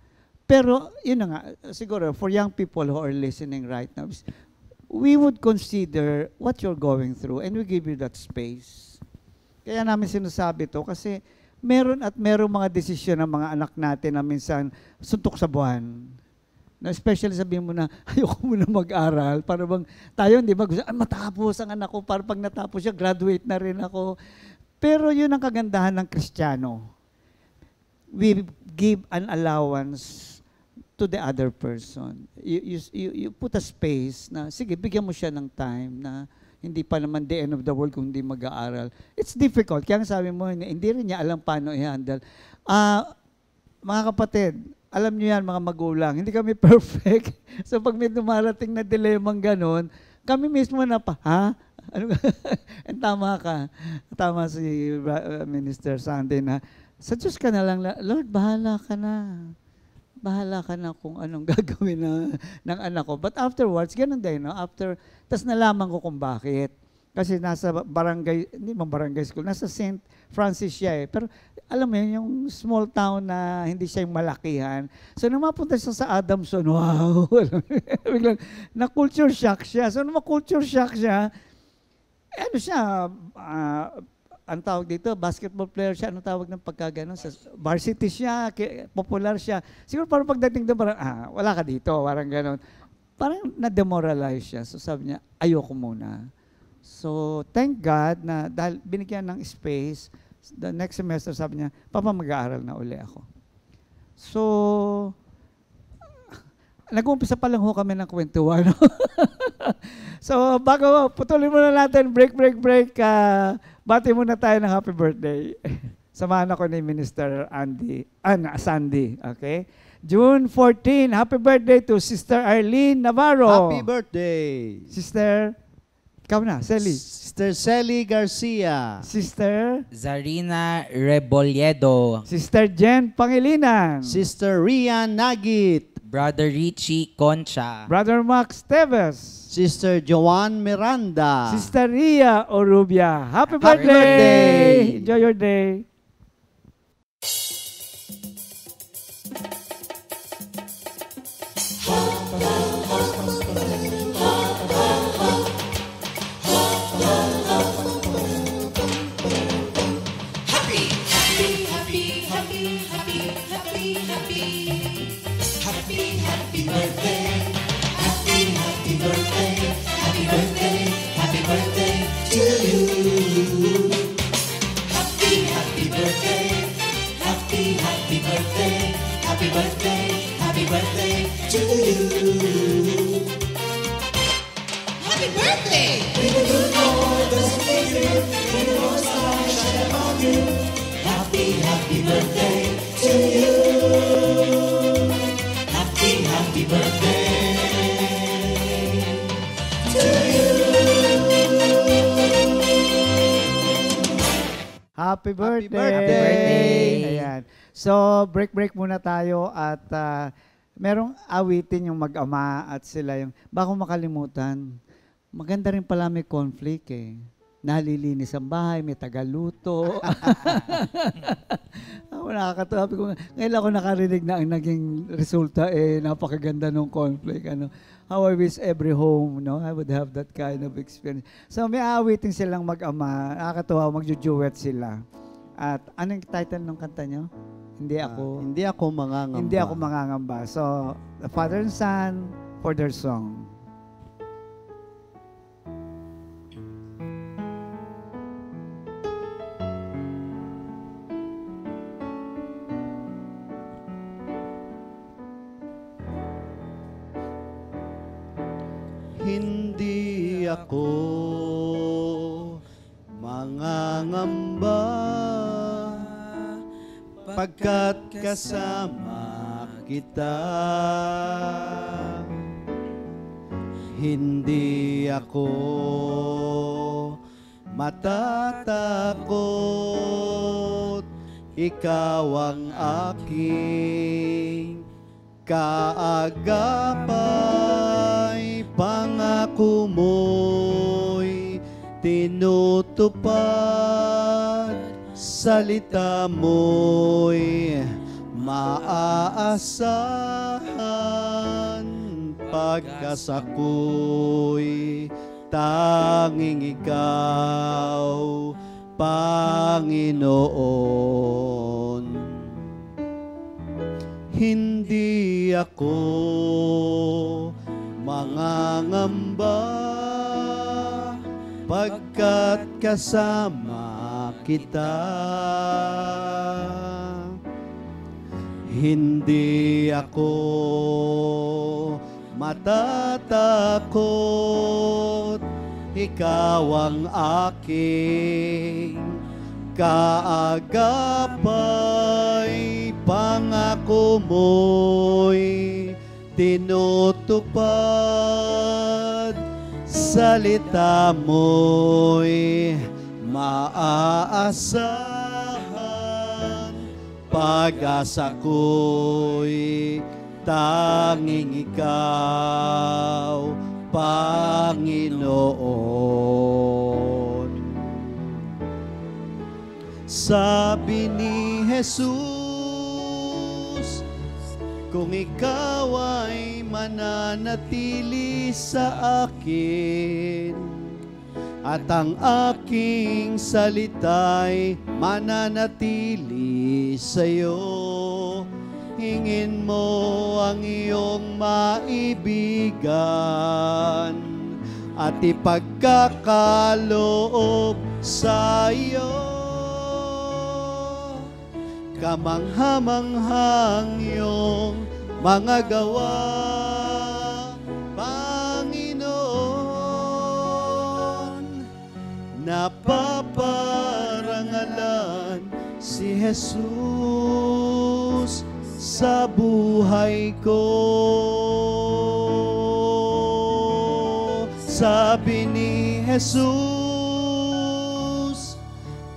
Pero, yun na nga, siguro, for young people who are listening right now, we would consider what you're going through and we give you that space. Kaya namin sinasabi to kasi meron mga desisyon ng mga anak natin na minsan suntok sa buwan. Na especially sabihin mo na, ayoko muna mag-aral. Para bang tayo, di ba, gusto, matapos ang anak ko. Para pag natapos siya, graduate na rin ako. Pero yun ang kagandahan ng Kristiyano. We give an allowance to the other person. You put a space na, sige, bigyan mo siya ng time na hindi pa naman the end of the world kung hindi mag-aaral. It's difficult. Kaya sabi mo, hindi rin niya alam paano i-handle. Mga kapatid, alam niyo yan, mga magulang, hindi kami perfect. So pag may dumarating na dilemang ganon, kami mismo na pa, ha? Ano? Tama ka. Tama si Minister Sandy na, sa Diyos ka na lang, Lord, bahala ka na. Bahala ka na kung anong gagawin ng anak ko. But afterwards, ganun din, no? Tas nalaman ko kung bakit. Kasi nasa barangay, hindi man barangay school, nasa St. Francis siya eh. Pero alam mo yun, yung small town na hindi siya yung malakihan. So nung mapunta siya sa Adamson, wow! Biglang, na-culture shock siya. So nung ma-culture shock siya, ano siya, ang tawag dito, basketball player siya, anong tawag ng pagkaganon? Varsity siya, popular siya. Siguro parang pagdating doon, parang, wala ka dito, parang ganon. Parang na-demoralize siya. So sabi niya, ayoko muna. So thank God na dahil binigyan ng space, the next semester sabi niya, Papa, mag-aaral na uli ako. So, nag-uumpisa pa lang ho kami ng kwentuhan. So, bago putulin muna natin, break. Bati muna tayo ng happy birthday. Samahan ako ni Minister Sandy. Okay? June 14, happy birthday to Sister Arlene Navarro.
Happy birthday!
Sister, ikaw na, Selly.
Sister Selly Garcia.
Sister
Zarina Rebolledo.
Sister Jen Pangilinan.
Sister Rian Nagit.
Brother Richie Concha.
Brother Max Teves.
Sister Joan Miranda.
Sister Ria Orubia. Happy
Happy
birthday!
birthday!
Enjoy your day. Happy birthday!
Happy birthday!
Ayan. So, break muna tayo at merong awitin yung mag-ama at sila yung, baka makalimutan, maganda rin pala may conflict eh. Nalilinis ang bahay, may tagaluto. Nakakatawa. Ngayon ako nakarinig na ang naging resulta napakaganda ng conflict. How I wish every home, I would have that kind of experience. So may awitin silang mag-ama. Nakakatawa, magjo-duet sila. At anong title ng kanta nyo?
Hindi ako mangangamba.
Hindi ako mangangamba. So, the father and son for their song.
Hindi ako mangangamba pagkat kasama kita. Hindi ako matatakot, ikaw ang aking kaagapay. Pangako mo'y tinutupad, salita mo'y maaasahan. Pagkas ako'y tanging ikaw, Panginoon. Hindi ako mangangamba pagkat kasama kita. Hindi ako matatakot, ikaw ang aking kaagapay. Pangako mo'y tinutupad, salita mo'y maaasahan. Pag-asa ko'y tanging ikaw, Panginoon. Sabi ni Jesus, kung ikaw ay mananatili sa akin, at ang aking salita'y mananatili sa'yo, hingin mo ang iyong maibigan at ipagkakaloob sa iyo. Kamanghamanghang iyong mga gawa, Panginoon. Napaparangalan si Jesus sa buhay ko. Sabi ni Jesus,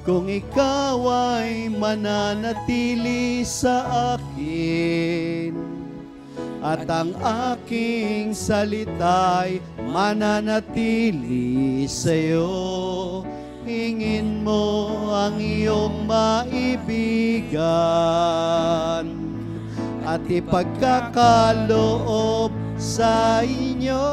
kung ikaw ay mananatili sa akin, at ang aking salita'y mananatili sa iyo, hingin mo ang iyong maibigan at ipagkakaloob sa inyo.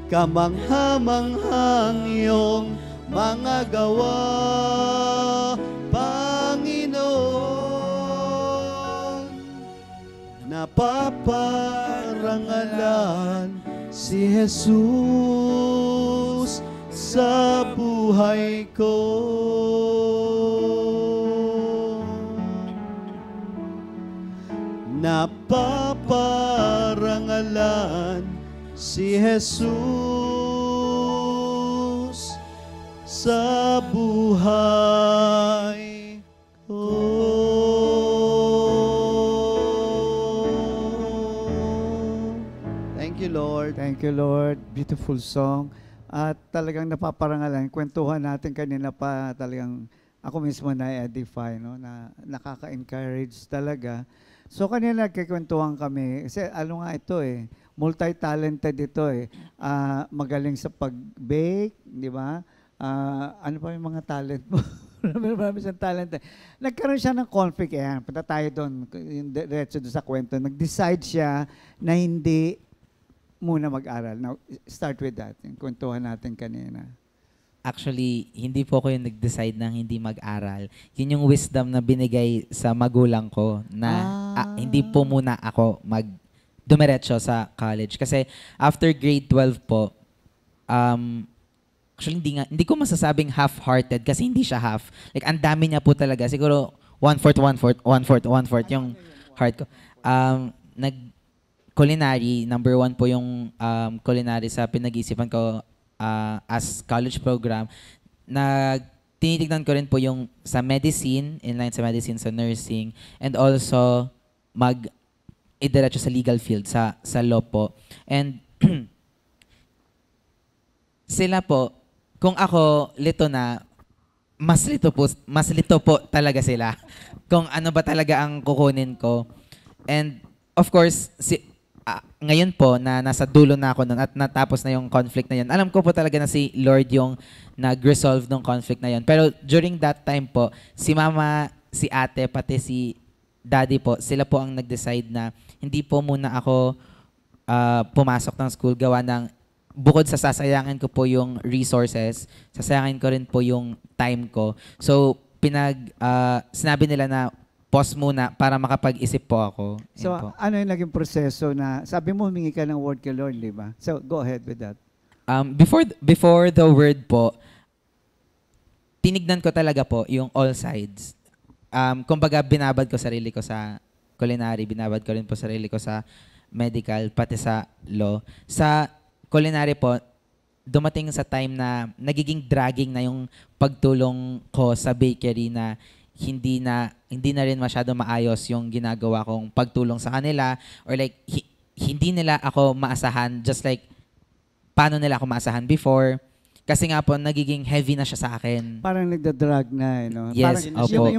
Kamanghamanghang iyong mga gawa, Panginoon. Napaparangalan si Jesus sa buhay ko. Napaparangalan si Jesus sa buhay ko. Thank you, Lord.
Thank you, Lord. Beautiful song. At talagang napaparangalan. Kwentuhan natin kanina pa, talagang ako mismo na-edify, no? Na nakaka-encourage talaga. So kanina nagkikwentuhan kami, kasi ano nga ito multi-talented ito magaling sa pag-bake, di ba? Ano pa yung mga talent mo? Marami siyang talent. Nagkaroon siya ng conflict, punta tayo doon, diretso doon sa kwento. Nag-decide siya na hindi muna mag-aral. Now, start with that, yung kwentuhan natin kanina.
Actually, hindi po ako yung nag-decide ng hindi mag-aral. Yun yung wisdom na binigay sa magulang ko na hindi po muna ako dumiretso sa college. Kasi after grade 12 po, actually hindi ko masasabing half-hearted kasi hindi siya half. Like, ang dami niya po talaga. Siguro 1/4 yung heart ko. culinary, number 1 po yung culinary sa pinag-iisipan ko as college program. Tinitignan ko rin po yung sa medicine, inline sa medicine, sa nursing, and also idiretso sa legal field, sa law po. And sila po, kung ako lito na, mas lito po talaga sila. Kung ano ba talaga ang kukunin ko. And of course, ngayon po na nasa dulo na ako nun at natapos na yung conflict na yun, alam ko po talaga na si Lord yung nag-resolve ng conflict na yun. Pero during that time po, si mama, si ate, pati si daddy po, sila po ang nag-decide na hindi po muna ako pumasok ng school gawa ng bukod sa sasayangin ko po yung resources, sasayangin ko rin po yung time ko. So, sinabi nila na pause muna para makapag-isip po ako.
So,
Yun po.
ano yung naging proseso na, sabi mo humingi ka ng word kay Lord, di ba? So, go ahead with that.
Before the word po, tinignan ko talaga po yung all sides. Kumbaga, binabad ko sarili ko sa culinary, binabad ko rin po sarili ko sa medical, pati sa law. Sa culinary po, dumating sa time na nagiging dragging na yung pagtulong ko sa bakery na hindi na rin masyado maayos yung ginagawa kong pagtulong sa kanila, or like hindi nila ako maasahan just like paano nila ako maasahan before. Kasi nga po, nagiging heavy na siya sa akin.
Parang nagda-drag na, no?
Yes,
Parang
opo.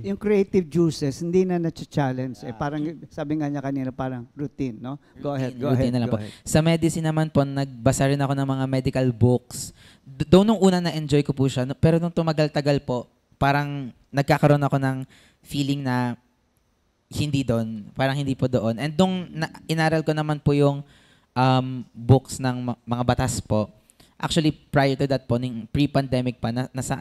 yung creative juices, hindi na na-challenge. Parang, sabi nga niya kanina, parang routine, no? Go ahead.
Routine na lang po. Sa medicine naman po, nagbasa rin ako ng mga medical books. Doon nung una na-enjoy ko po siya, pero nung tumagal-tagal po, parang nagkakaroon ako ng feeling na hindi doon. Parang hindi po doon. And nung inaral ko naman po yung books ng mga batas po, actually, prior to that po, ning pre-pandemic pa,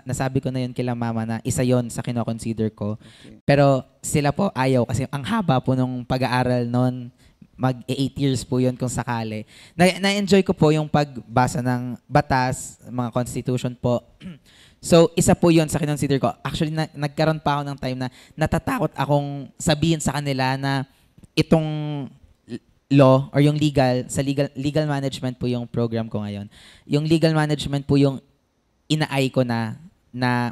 nasabi ko na yun kila mama na isa yon sa kino-consider ko. Okay. Pero sila po ayaw kasi ang haba po nung pag-aaral noon. Mag-8 years po yun kung sakali. Na-enjoy ko po yung pagbasa ng batas, mga constitution po. So, isa po yun sa kinonsider ko. Actually, nagkaroon pa ako ng time na natatakot akong sabihin sa kanila na itong law or yung legal management po yung program ko ngayon. Yung legal management po yung ina-eye ko na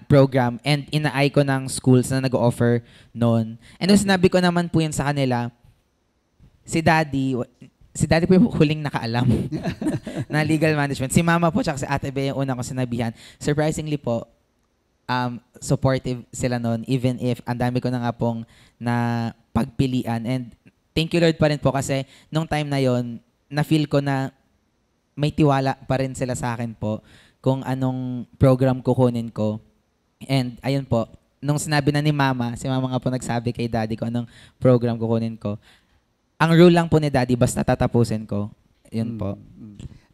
program and ina-eye ko ng schools na nag-offer noon. And nung sinabi ko naman po yun sa kanila, si daddy po yung huling nakaalam na legal management. Si mama po tsaka si ate Bea yung una ko sinabihan. Surprisingly po, supportive sila noon even if ang dami ko na nga pong na pagpilian. And thank you Lord pa rin po kasi nung time na yon na-feel ko na may tiwala pa rin sila sa akin po kung anong program kukunin ko. And ayun po, nung sinabi na ni mama, si mama nga po nagsabi kay daddy kung anong program kukunin ko. Ang rule lang po ni daddy, basta tatapusin ko. Yun po.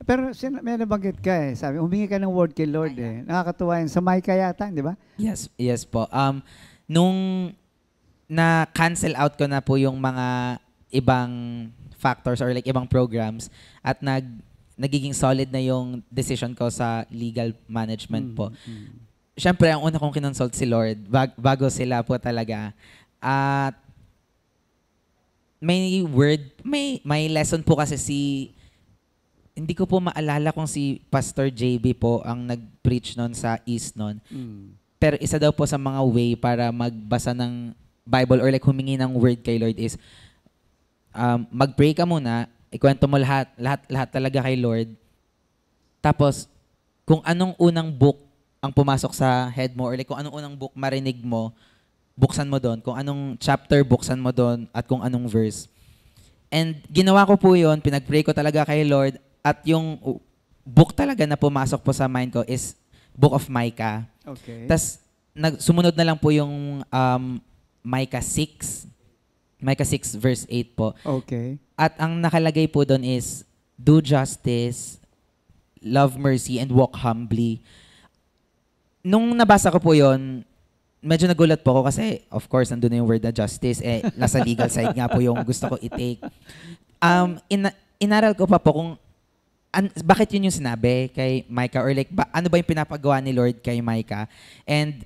Pero may nabanggit ka eh. Sabi, humingi ka ng word kay Lord eh. Nakakatuwa yun. Sa Micah yata, di ba?
Yes po. Nung na-cancel out ko na po yung mga ibang factors or like ibang programs at nagiging solid na yung decision ko sa legal management po. Siyempre, ang una kong kinonsult si Lord bago sila po talaga. At may lesson po kasi hindi ko po maalala kung si Pastor JB po ang nag-preach noon sa East noon. Pero isa daw po sa mga way para magbasa ng Bible or like humingi ng word kay Lord is mag-pray ka muna, ikwento mo lahat talaga kay Lord. Tapos, kung anong unang book ang pumasok sa head mo or like kung anong unang book marinig mo, buksan mo doon. Kung anong chapter, buksan mo doon at kung anong verse. And ginawa ko po yun, pinag-pray ko talaga kay Lord at yung book talaga na pumasok po sa mind ko is Book of Micah.
Okay.
Tapos, sumunod na lang po yung Micah 6 verse 8 po.
Okay.
At ang nakalagay po doon is, do justice, love mercy, and walk humbly. Nung nabasa ko po yun, medyo nagulat po ako kasi, of course, nandun na yung word na justice. Nasa legal side nga po yung gusto ko i-take. Inaral ko pa po kung bakit yun yung sinabi kay Micah or like, ano ba yung pinapagawa ni Lord kay Micah. And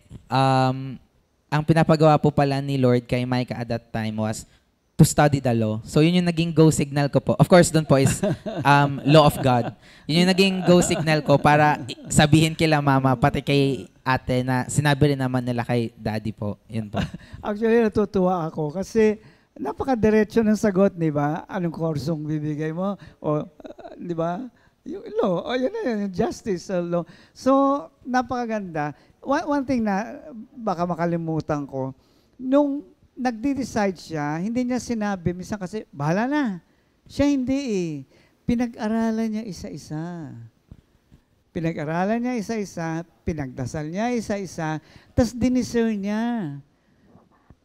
ang pinapagawa po pala ni Lord kay Micah at that time was to study the law. So yun yung naging go signal ko po. Of course, doon po is law of God. Yun yung naging go signal ko para sabihin kila mama, pati kay ate na sinabi rin naman nila kay daddy po. Yun po.
Actually, natutuwa ako kasi napaka-diretso ng sagot, di ba? Anong kursong bibigay mo? O, di ba? Yung law, o yun na yun, yung justice, law. So, napakaganda. One thing na baka makalimutan ko, nung nagde-decide siya, hindi niya sinabi, minsan kasi, bahala na. Siya hindi eh. Pinag-aralan niya isa-isa. Pinag-aralan niya isa-isa, pinagdasal niya isa-isa, tapos diniscern niya.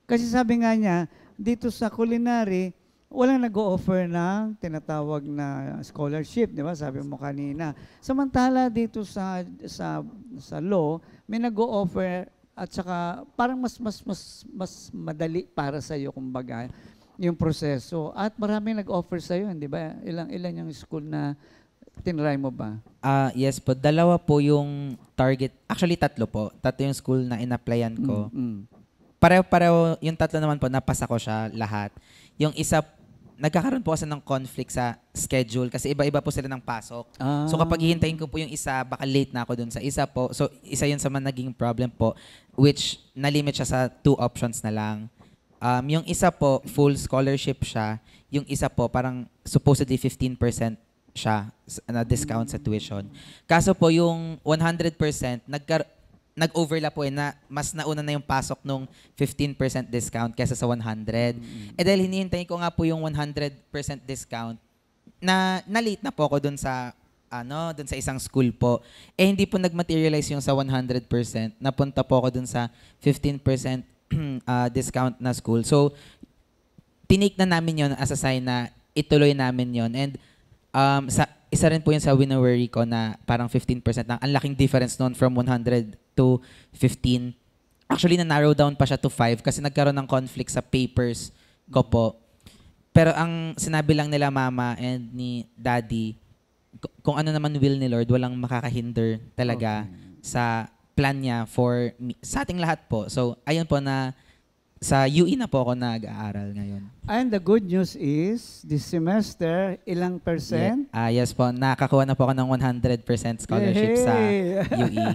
Kasi sabi nga niya, dito sa culinary, walang nag-o-offer ng tinatawag na scholarship, di ba? Sabi mo kanina. Samantala dito sa law, may nag-o-offer at saka parang mas madali para sa iyo kumbaga yung proseso. At maraming nag-offer sa iyo, di ba? Ilan yung school na tinry mo ba?
Yes po, 2 po yung target. Actually 3 po. 3 yung school na in-applyan ko. Pareho yung 3 naman po, napasa ko siya lahat. Yung isa, nagkakaroon po kasi ng conflict sa schedule kasi iba-iba po sila ng pasok. So kapag hihintayin ko po yung isa, baka late na ako dun sa isa po. So isa yun sa naging problem po, which na-limit siya sa 2 options na lang. Yung isa po, full scholarship siya. Yung isa po, parang supposedly 15% siya na discount sa tuition. Kaso po yung 100%, nag-overlap po na mas nauna na yung pasok nung 15% discount kaysa sa 100. Eh dahil hinihintay ko nga po yung 100% discount, na-late na po ako dun sa isang school po. Eh hindi po nag-materialize yung sa 100%. Napunta po ako dun sa 15% discount na school. So, tinake na namin yon as a sign na ituloy namin yon. And isa rin po yun sa winowery ko na parang 15% lang. Ang laking difference noon from 100 to 15. Actually, na-narrow down pa siya to 5 kasi nagkaroon ng conflict sa papers ko po. Pero ang sinabi lang nila mama and ni daddy, kung ano naman will ni Lord, walang makakahinder talaga sa plan niya for sa ating lahat po. So, ayun po na sa UE na po ako nag-aaral ngayon.
And the good news is, this semester, ilang percent?
Yes po, nakakuha na po ako ng 100% scholarship sa UE.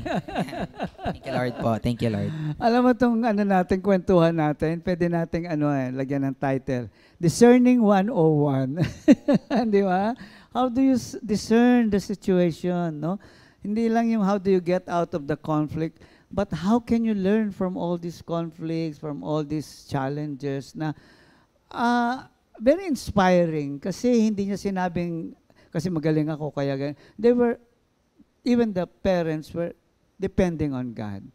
Thank you Lord po. Thank you Lord.
Alam mo itong kwentuhan natin, pwede nating lagyan ng title. Discerning 101. Di ba? How do you discern the situation, no? Hindi lang yung how do you get out of the conflict, but how can you learn from all these conflicts, from all these challenges na very inspiring kasi hindi niya sinabing, kasi magaling ako kaya ganyan. Even the parents were depending on God.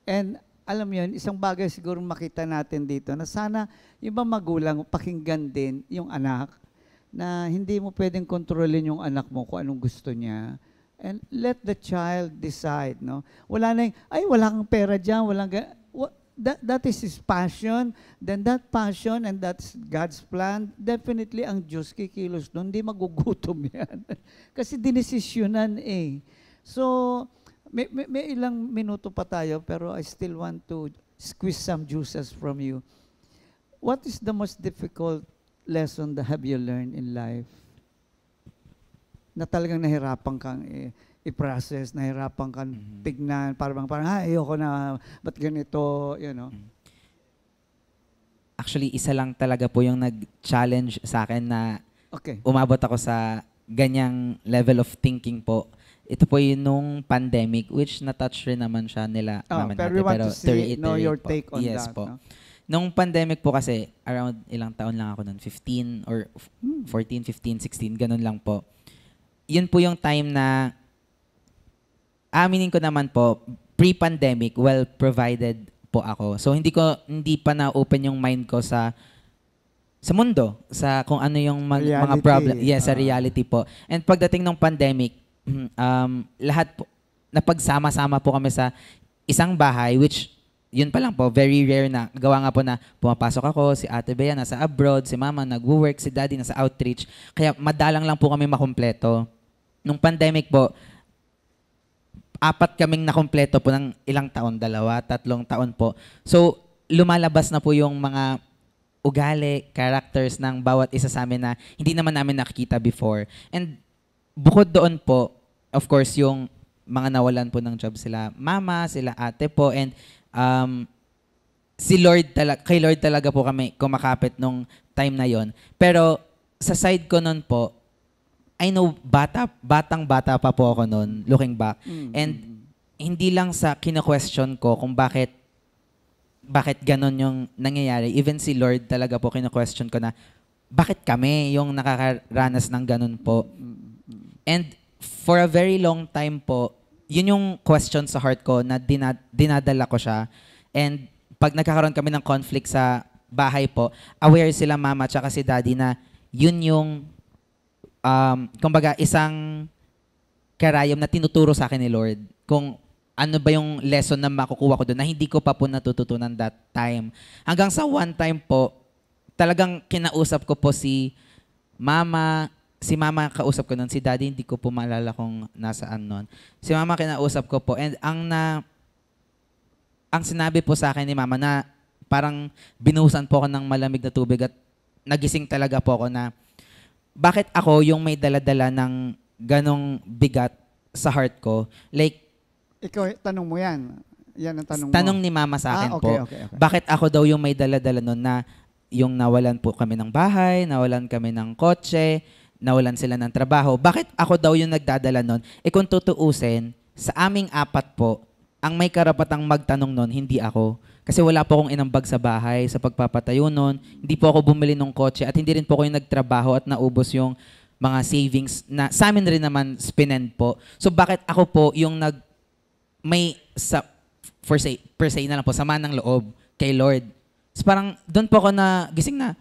And alam mo yun, isang bagay siguro makita natin dito na sana yung mga magulang pakinggan din yung anak na hindi mo pwedeng kontrolin yung anak mo kung anong gusto niya. And let the child decide, no? Wala na yung, wala kang pera dyan, that is his passion, then that passion and that's God's plan, definitely ang Diyos kikilos doon, hindi magugutom yan. Kasi dinesisyonan eh. So, may ilang minuto pa tayo, pero I still want to squeeze some juices from you. What is the most difficult lesson that have you learned in life? Na talagang nahirapan kang i-process, nahirapan kang tignan, parang ayoko na, ba't ganito, you know?
Actually, isa lang talaga po yung nag-challenge sa akin na umabot ako sa ganyang level of thinking po. Ito po yung nung pandemic, which na-touch rin naman siya nila.
Pero we want to know your take on
yes
that.
Po.
No?
Nung pandemic po kasi, around ilang taon lang ako nun, 15 or 14, 15, 16, ganun lang po. Yun po yung time na, aminin ko naman po, pre-pandemic, well-provided po ako. So, hindi pa na-open yung mind ko sa mundo, sa kung ano yung mga problem. Yes, sa reality po. And pagdating ng pandemic, lahat po, napagsama-sama po kami sa isang bahay, which, yun pa lang po, very rare na. Gawa nga po na pumapasok ako, si Ate Bea nasa abroad, si Mama nag-work, si Daddy nasa outreach. Kaya madalang lang po kami makumpleto. Nung pandemic po, 4 kaming nakumpleto po ng ilang taon, 2, 3 taon po. So, lumalabas na po yung mga ugali, characters ng bawat isa sa amin na hindi naman namin nakikita before. And bukod doon po, of course, yung mga nawalan po ng job sila mama, sila ate po, and si Lord kay Lord talaga po kami kumakapit nung time na yon. Pero sa side ko nun po, I know batang-bata pa po ako nun, looking back. And hindi lang sa kina-question ko kung bakit ganon yung nangyayari. Even si Lord talaga po kina-question ko na bakit kami yung nakakaranas ng ganon po. And for a very long time po, yun yung question sa heart ko na dinadala ko siya. And pag nagkakaroon kami ng conflict sa bahay po, aware sila mama at si daddy na yun yung kumbaga isang karayom na tinuturo sa akin ni Lord. Kung ano ba yung lesson na makukuha ko doon na hindi ko pa po natututunan that time. Hanggang sa one time po, talagang kinausap ko po si mama kausap ko noon, si daddy hindi ko po maalala kung nasaan noon. Si mama kinausap ko po, and ang sinabi po sa akin ni mama na parang binuhusan po ako ng malamig na tubig at nagising talaga po ako na bakit ako yung may dala-dala ng ganong bigat sa heart ko? Like,
ikaw, tanong mo yan. Yan ang tanong mo.
Tanong ni mama sa akin po,
okay.
bakit ako daw yung may dala-dala nun na yung nawalan po kami ng bahay, nawalan kami ng kotse, nawalan sila ng trabaho. Bakit ako daw yung nagdadala nun? Kung tutuusin, sa aming apat po, ang may karapatang magtanong nun, hindi ako. Kasi wala po akong inambag sa bahay, sa pagpapatayo nun. Hindi po ako bumili ng kotse at hindi rin po ako yung nagtrabaho at naubos yung mga savings na sa amin rin naman spinend po. So bakit ako po yung may per se na lang po, sama ng loob kay Lord. So parang doon po ako na gising na,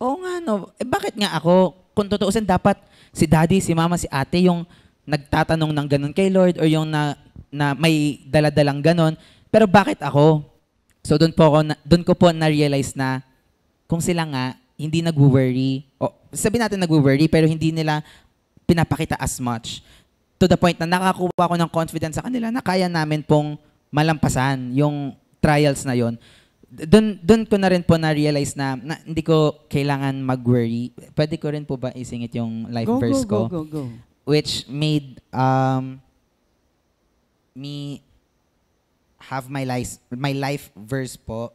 oo nga no, bakit nga ako? Kung tutuusin, dapat si daddy, si mama, si ate yung nagtatanong ng ganun kay Lord or yung na may daladalang ganun. Pero bakit ako? So doon ko po na-realize na kung sila nga hindi nag-worry, o sabihin natin nag-worry pero hindi nila pinapakita as much. To the point na nakakuha ko ng confidence sa kanila na kaya namin pong malampasan yung trials na yon. Doon ko na rin po na-realize na hindi ko kailangan mag-worry. Pwede ko rin po ba isingit yung life verse ko?
Go.
Which made me have my life verse po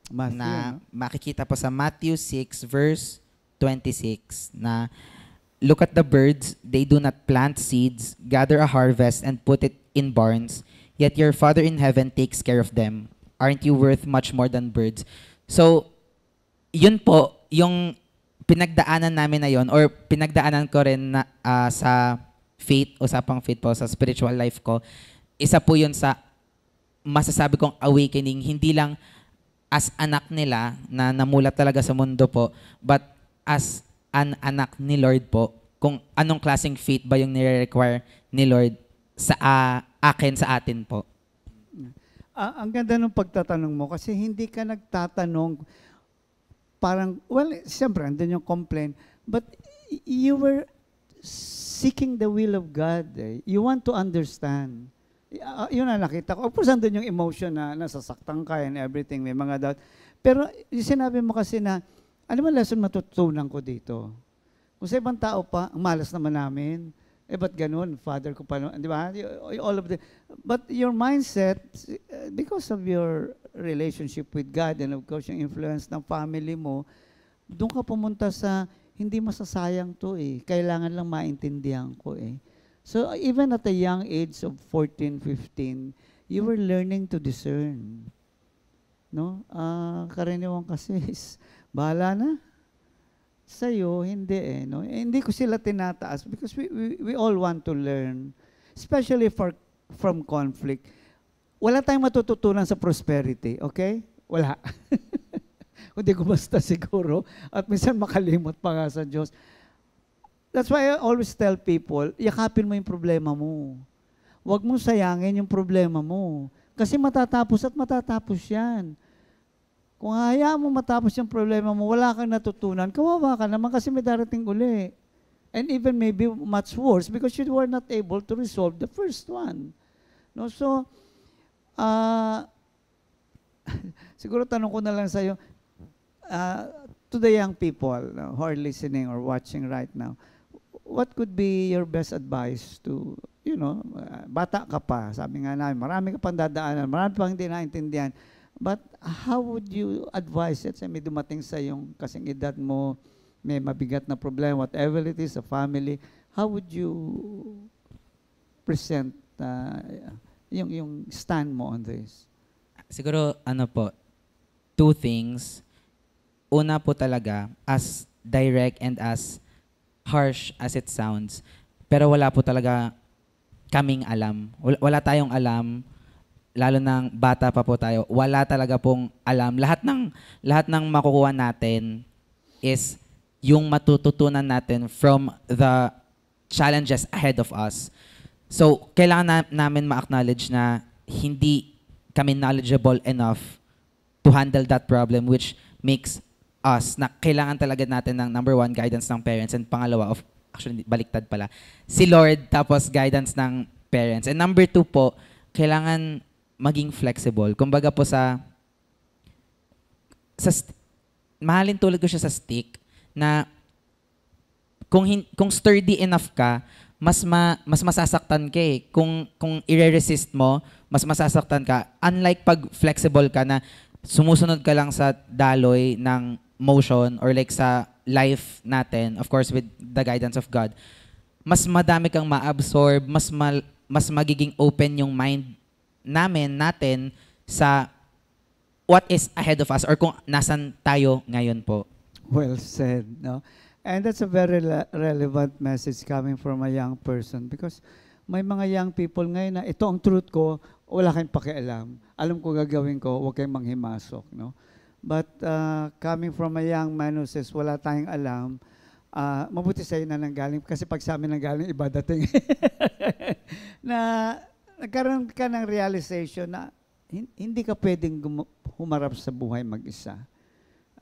Matthew,
na makikita po sa Matthew 6 verse 26 na look at the birds, they do not plant seeds, gather a harvest, and put it in barns, yet your Father in heaven takes care of them. Aren't you worth much more than birds? So, yun po, yung pinagdaanan namin na yun, or pinagdaanan ko rin na, sa faith, usapang faith po, sa spiritual life ko, isa po yun sa masasabi kong awakening, hindi lang as anak nila na namulat talaga sa mundo po, but as an anak ni Lord po, kung anong klaseng faith ba yung nire-require ni Lord sa akin, sa atin po.
Ang ganda ng pagtatanong mo kasi hindi ka nagtatanong parang, well, siyempre, andun yung complaint, but you were seeking the will of God. You want to understand. Yun na nakita ko. Of course, andun yung emotion na nasasaktan ka and everything, may mga doubt. Pero sinabi mo kasi na, ano ba lesson matutunan ko dito? Kung sa ibang tao pa, ang malas naman namin. Ba't ganun? Father ko pa, di ba? All of the, but your mindset, because of your relationship with God and of course yung influence ng family mo, doon ka pumunta sa, hindi masasayang to Kailangan lang maintindihan ko So even at a young age of 14, 15, you were learning to discern. No? Karaniwan kasi is, bahala na. Sa'yo, hindi no? Hindi ko sila tinataas because we all want to learn. Especially from conflict. Wala tayong matututunan sa prosperity, okay? Wala. Kundi ko basta siguro. At minsan makalimot pa nga sa Diyos. That's why I always tell people, yakapin mo yung problema mo. Huwag mong sayangin yung problema mo. Kasi matatapos at matatapos yan. Kung hayaan mo matapos yung problema mo, wala kang natutunan, kawawa ka naman kasi may darating uli. And even maybe much worse because you were not able to resolve the first one. No? So, siguro tanong ko na lang sa'yo, to the young people who are listening or watching right now, what could be your best advice to, bata ka pa, sabi nga namin, marami ka pang dadaanan, marami pang hindi naintindihan, but how would you advise it? May dumating sa yung kasing edad mo, may mabigat na problema, whatever it is, a family, how would you present yung stand mo on this?
Siguro, two things. Una po talaga, as direct and as harsh as it sounds, pero wala po talaga kaming alam. Wala tayong alam, lalo ng bata pa po tayo, wala talaga pong alam. Lahat ng makukuha natin is yung matututunan natin from the challenges ahead of us. So, kailangan namin ma-acknowledge na hindi kami knowledgeable enough to handle that problem, which makes us na kailangan talaga natin ng number one, guidance ng parents, and pangalawa, actually, baliktad pala, si Lord, tapos guidance ng parents. And number two po, kailangan maging flexible. Kumbaga po mahalin tulad ko siya sa stick, na kung sturdy enough ka, mas masasaktan ka eh. Kung i-resist mo, mas masasaktan ka. Unlike pag flexible ka na sumusunod ka lang sa daloy ng motion or like sa life natin, of course with the guidance of God, mas madami kang ma-absorb, mas magiging open yung mind natin sa what is ahead of us or kung nasan tayo ngayon po.
Well said, no? And that's a very relevant message coming from a young person because may mga young people ngayon na ito ang truth ko, wala kayong pakialam. Alam ko gagawin ko, huwag kayong manghimasok, no? But coming from a young man who says, wala tayong alam, mabuti sa'yo na nanggaling kasi pag sa amin nanggaling, iba dating. Na nagkaroon ka ng realization na hindi ka pwedeng humarap sa buhay mag-isa.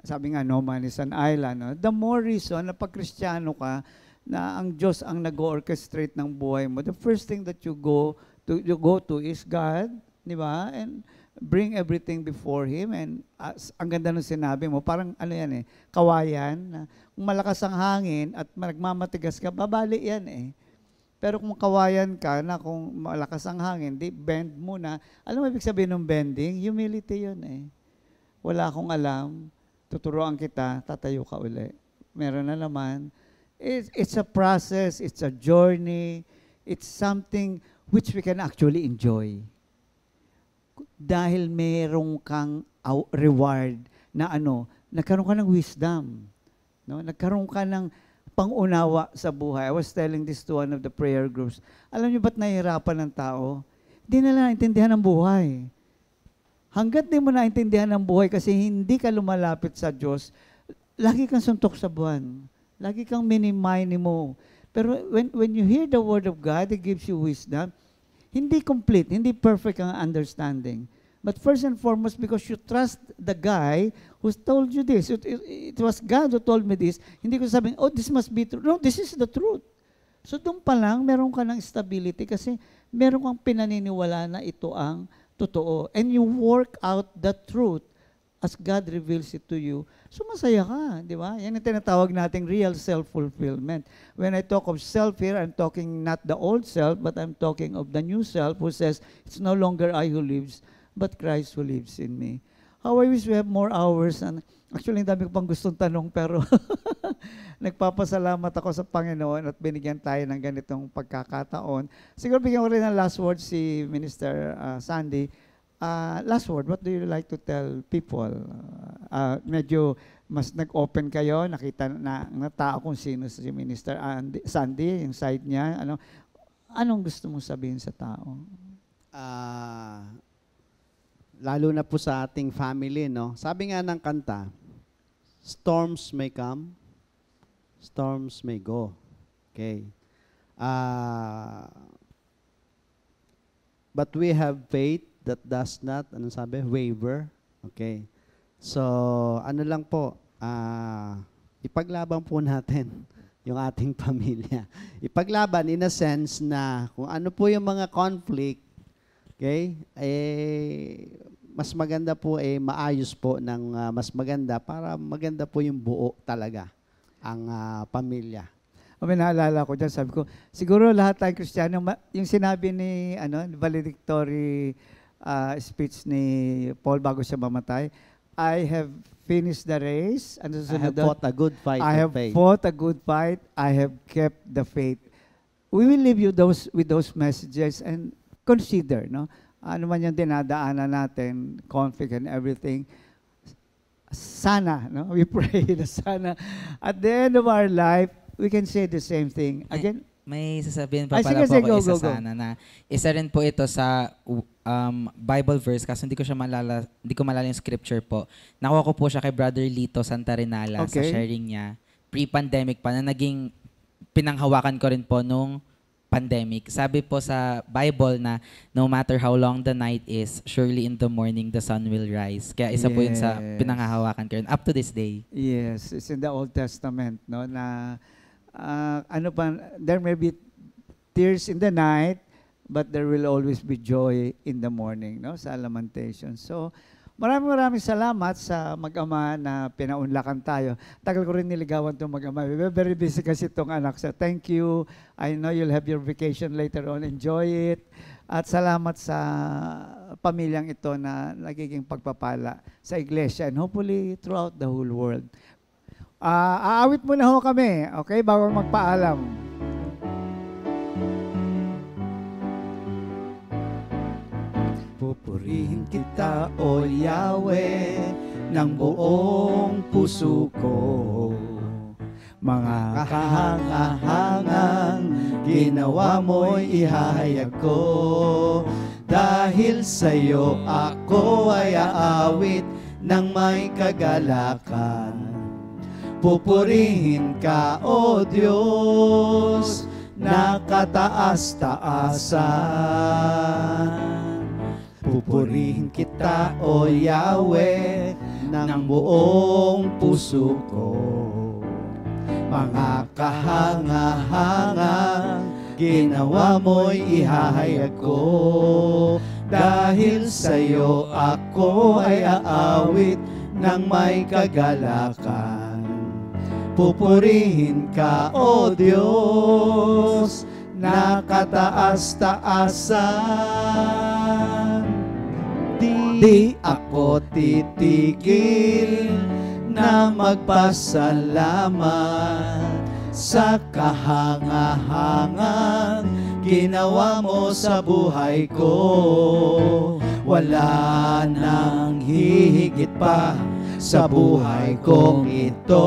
Sabi nga, no man is an island. No? The more reason na pag Kristiyano ka, na ang Diyos ang nag-orchestrate ng buhay mo, the first thing that you go to is God, di ba? And bring everything before Him. And ang ganda ng sinabi mo, parang kawayan. Na kung malakas ang hangin at nagmamatigas ka, babali yan eh. Pero kung kawayan ka na kung malakas ang hangin, di bend muna. Alam mo ibig sabihin ng bending? Humility yun eh. Wala akong alam. Tuturuan kita, tatayo ka uli. Meron na naman. It's a process, it's a journey, it's something which we can actually enjoy. Dahil merong kang reward na nagkaroon ka ng wisdom. No? Nagkaroon ka ng pangunawa sa buhay. I was telling this to one of the prayer groups. Alam niyo ba't nahihirapan ng tao? Hindi nila naintindihan ang buhay. Hanggat di mo naintindihan ang buhay kasi hindi ka lumalapit sa Diyos, lagi kang suntok sa buwan. Lagi kang minimine mo. Pero when you hear the Word of God, it gives you wisdom. Hindi complete, hindi perfect ang understanding. But first and foremost, because you trust the guy who told you this. It was God who told me this. Hindi ko sabing, oh, this must be true. No, this is the truth. So doon pa lang, meron ka ng stability kasi meron kang pinaniniwala na ito ang totoo. And you work out the truth as God reveals it to you. So masaya ka, di ba? Yan ang tinatawag nating real self-fulfillment. When I talk of self here, I'm talking not the old self, but I'm talking of the new self who says, it's no longer I who lives, but Christ who lives in me. How I wish we have more hours. And actually, ang dami ko pang gustong tanong, pero nagpapasalamat ako sa Panginoon at binigyan tayo ng ganitong pagkakataon. Siguro bigyan ko rin ng last word si Minister Sandy. Last word, what do you like to tell people? Medyo mas nag-open kayo, nakita na tao kung sino si Minister Sandy, yung side niya. Anong gusto mong sabihin sa tao?
Lalo na po sa ating family, no? Sabi nga ng kanta, storms may come, storms may go. Okay. But we have faith that does not, anong sabi? Waver. Okay. So, ano lang po, ipaglaban po natin yung ating pamilya. Ipaglaban in a sense na kung ano po yung mga conflict, okay, mas maganda po maayos po ng mas maganda para maganda po yung buo talaga ang pamilya.
Naalala ko dyan, sabi ko, siguro lahat tayong Kristiyano, yung sinabi ni valedictory speech ni Paul bago siya mamatay, I have finished the race. Ano
I have fought a good fight
I
of
have
faith.
fought a good fight. I have kept the faith. We will leave you with those messages and consider, no? Ano man yung dinadaanan natin, conflict and everything, sana, no? We pray na sana at the end of our life, we can say the same thing. Again,
May sasabihin pa
Ay,
pala
sige,
po ako
go,
isa
go.
sana na isa rin po ito sa Bible verse kasi hindi ko malala yung scripture po. Nakuha ko po siya kay Brother Lito Santarinala sa
Okay.
sharing niya. Pre-pandemic pa na naging pinanghawakan ko rin po nung pandemic. Sabi po sa Bible na no matter how long the night is, surely in the morning the sun will rise. Kaya isa po yun sa
Yes.
pinanghahawakan ko rin up to this day.
yes, it's in the Old Testament, no? Na there may be tears in the night, but there will always be joy in the morning, no? Sa Lamentation. So, maraming salamat sa mag-ama na pinaunlakan tayo. Tagal ko rin niligawan itong mag-ama. Very busy kasi itong anak. So, thank you. I know you'll have your vacation later on. Enjoy it. At salamat sa pamilyang ito na nagiging pagpapala sa iglesia and hopefully throughout the whole world. Aawit muna ho kami, okay? Bago magpaalam.
Pupurihin kita, O Yahweh, ng buong puso ko. Mga kahangahangang ginawa mo'y ihahayag ko. Dahil sa'yo ako ay aawit ng may kagalakan. Pupurihin ka, O Diyos, na kataas-taasan. Pupurihin kita, O Yahweh, ng buong puso ko. Mga kahangahangang ginawa mo'y ihahayag ko. Dahil sa'yo ako ay aawit ng may kagalakan. Pupurihin ka, O Diyos, na kataas-taasan. Di ako titigil na magpasalamat sa kahangahangang ginawa mo sa buhay ko. Wala nang hihigit pa sa buhay kong ito.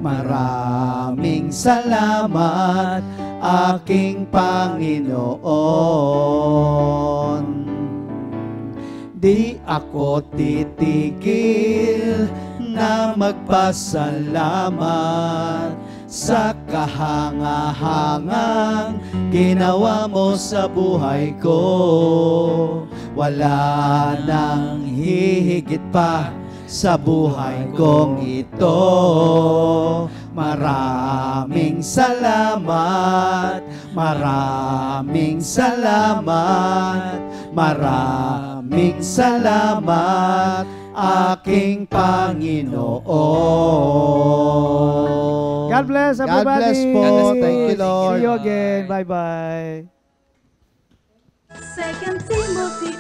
Maraming salamat, aking Panginoon. Di ako titigil na magpasalamat sa kahangahangang ginawa mo sa buhay ko. Wala nang hihigit pa sa buhay kong ito. Maraming salamat, maraming salamat, maraming salamat, aking Panginoon.
God bless everybody.
God bless po. Thank you, Lord.
See you again. Bye-bye.
2 Timothy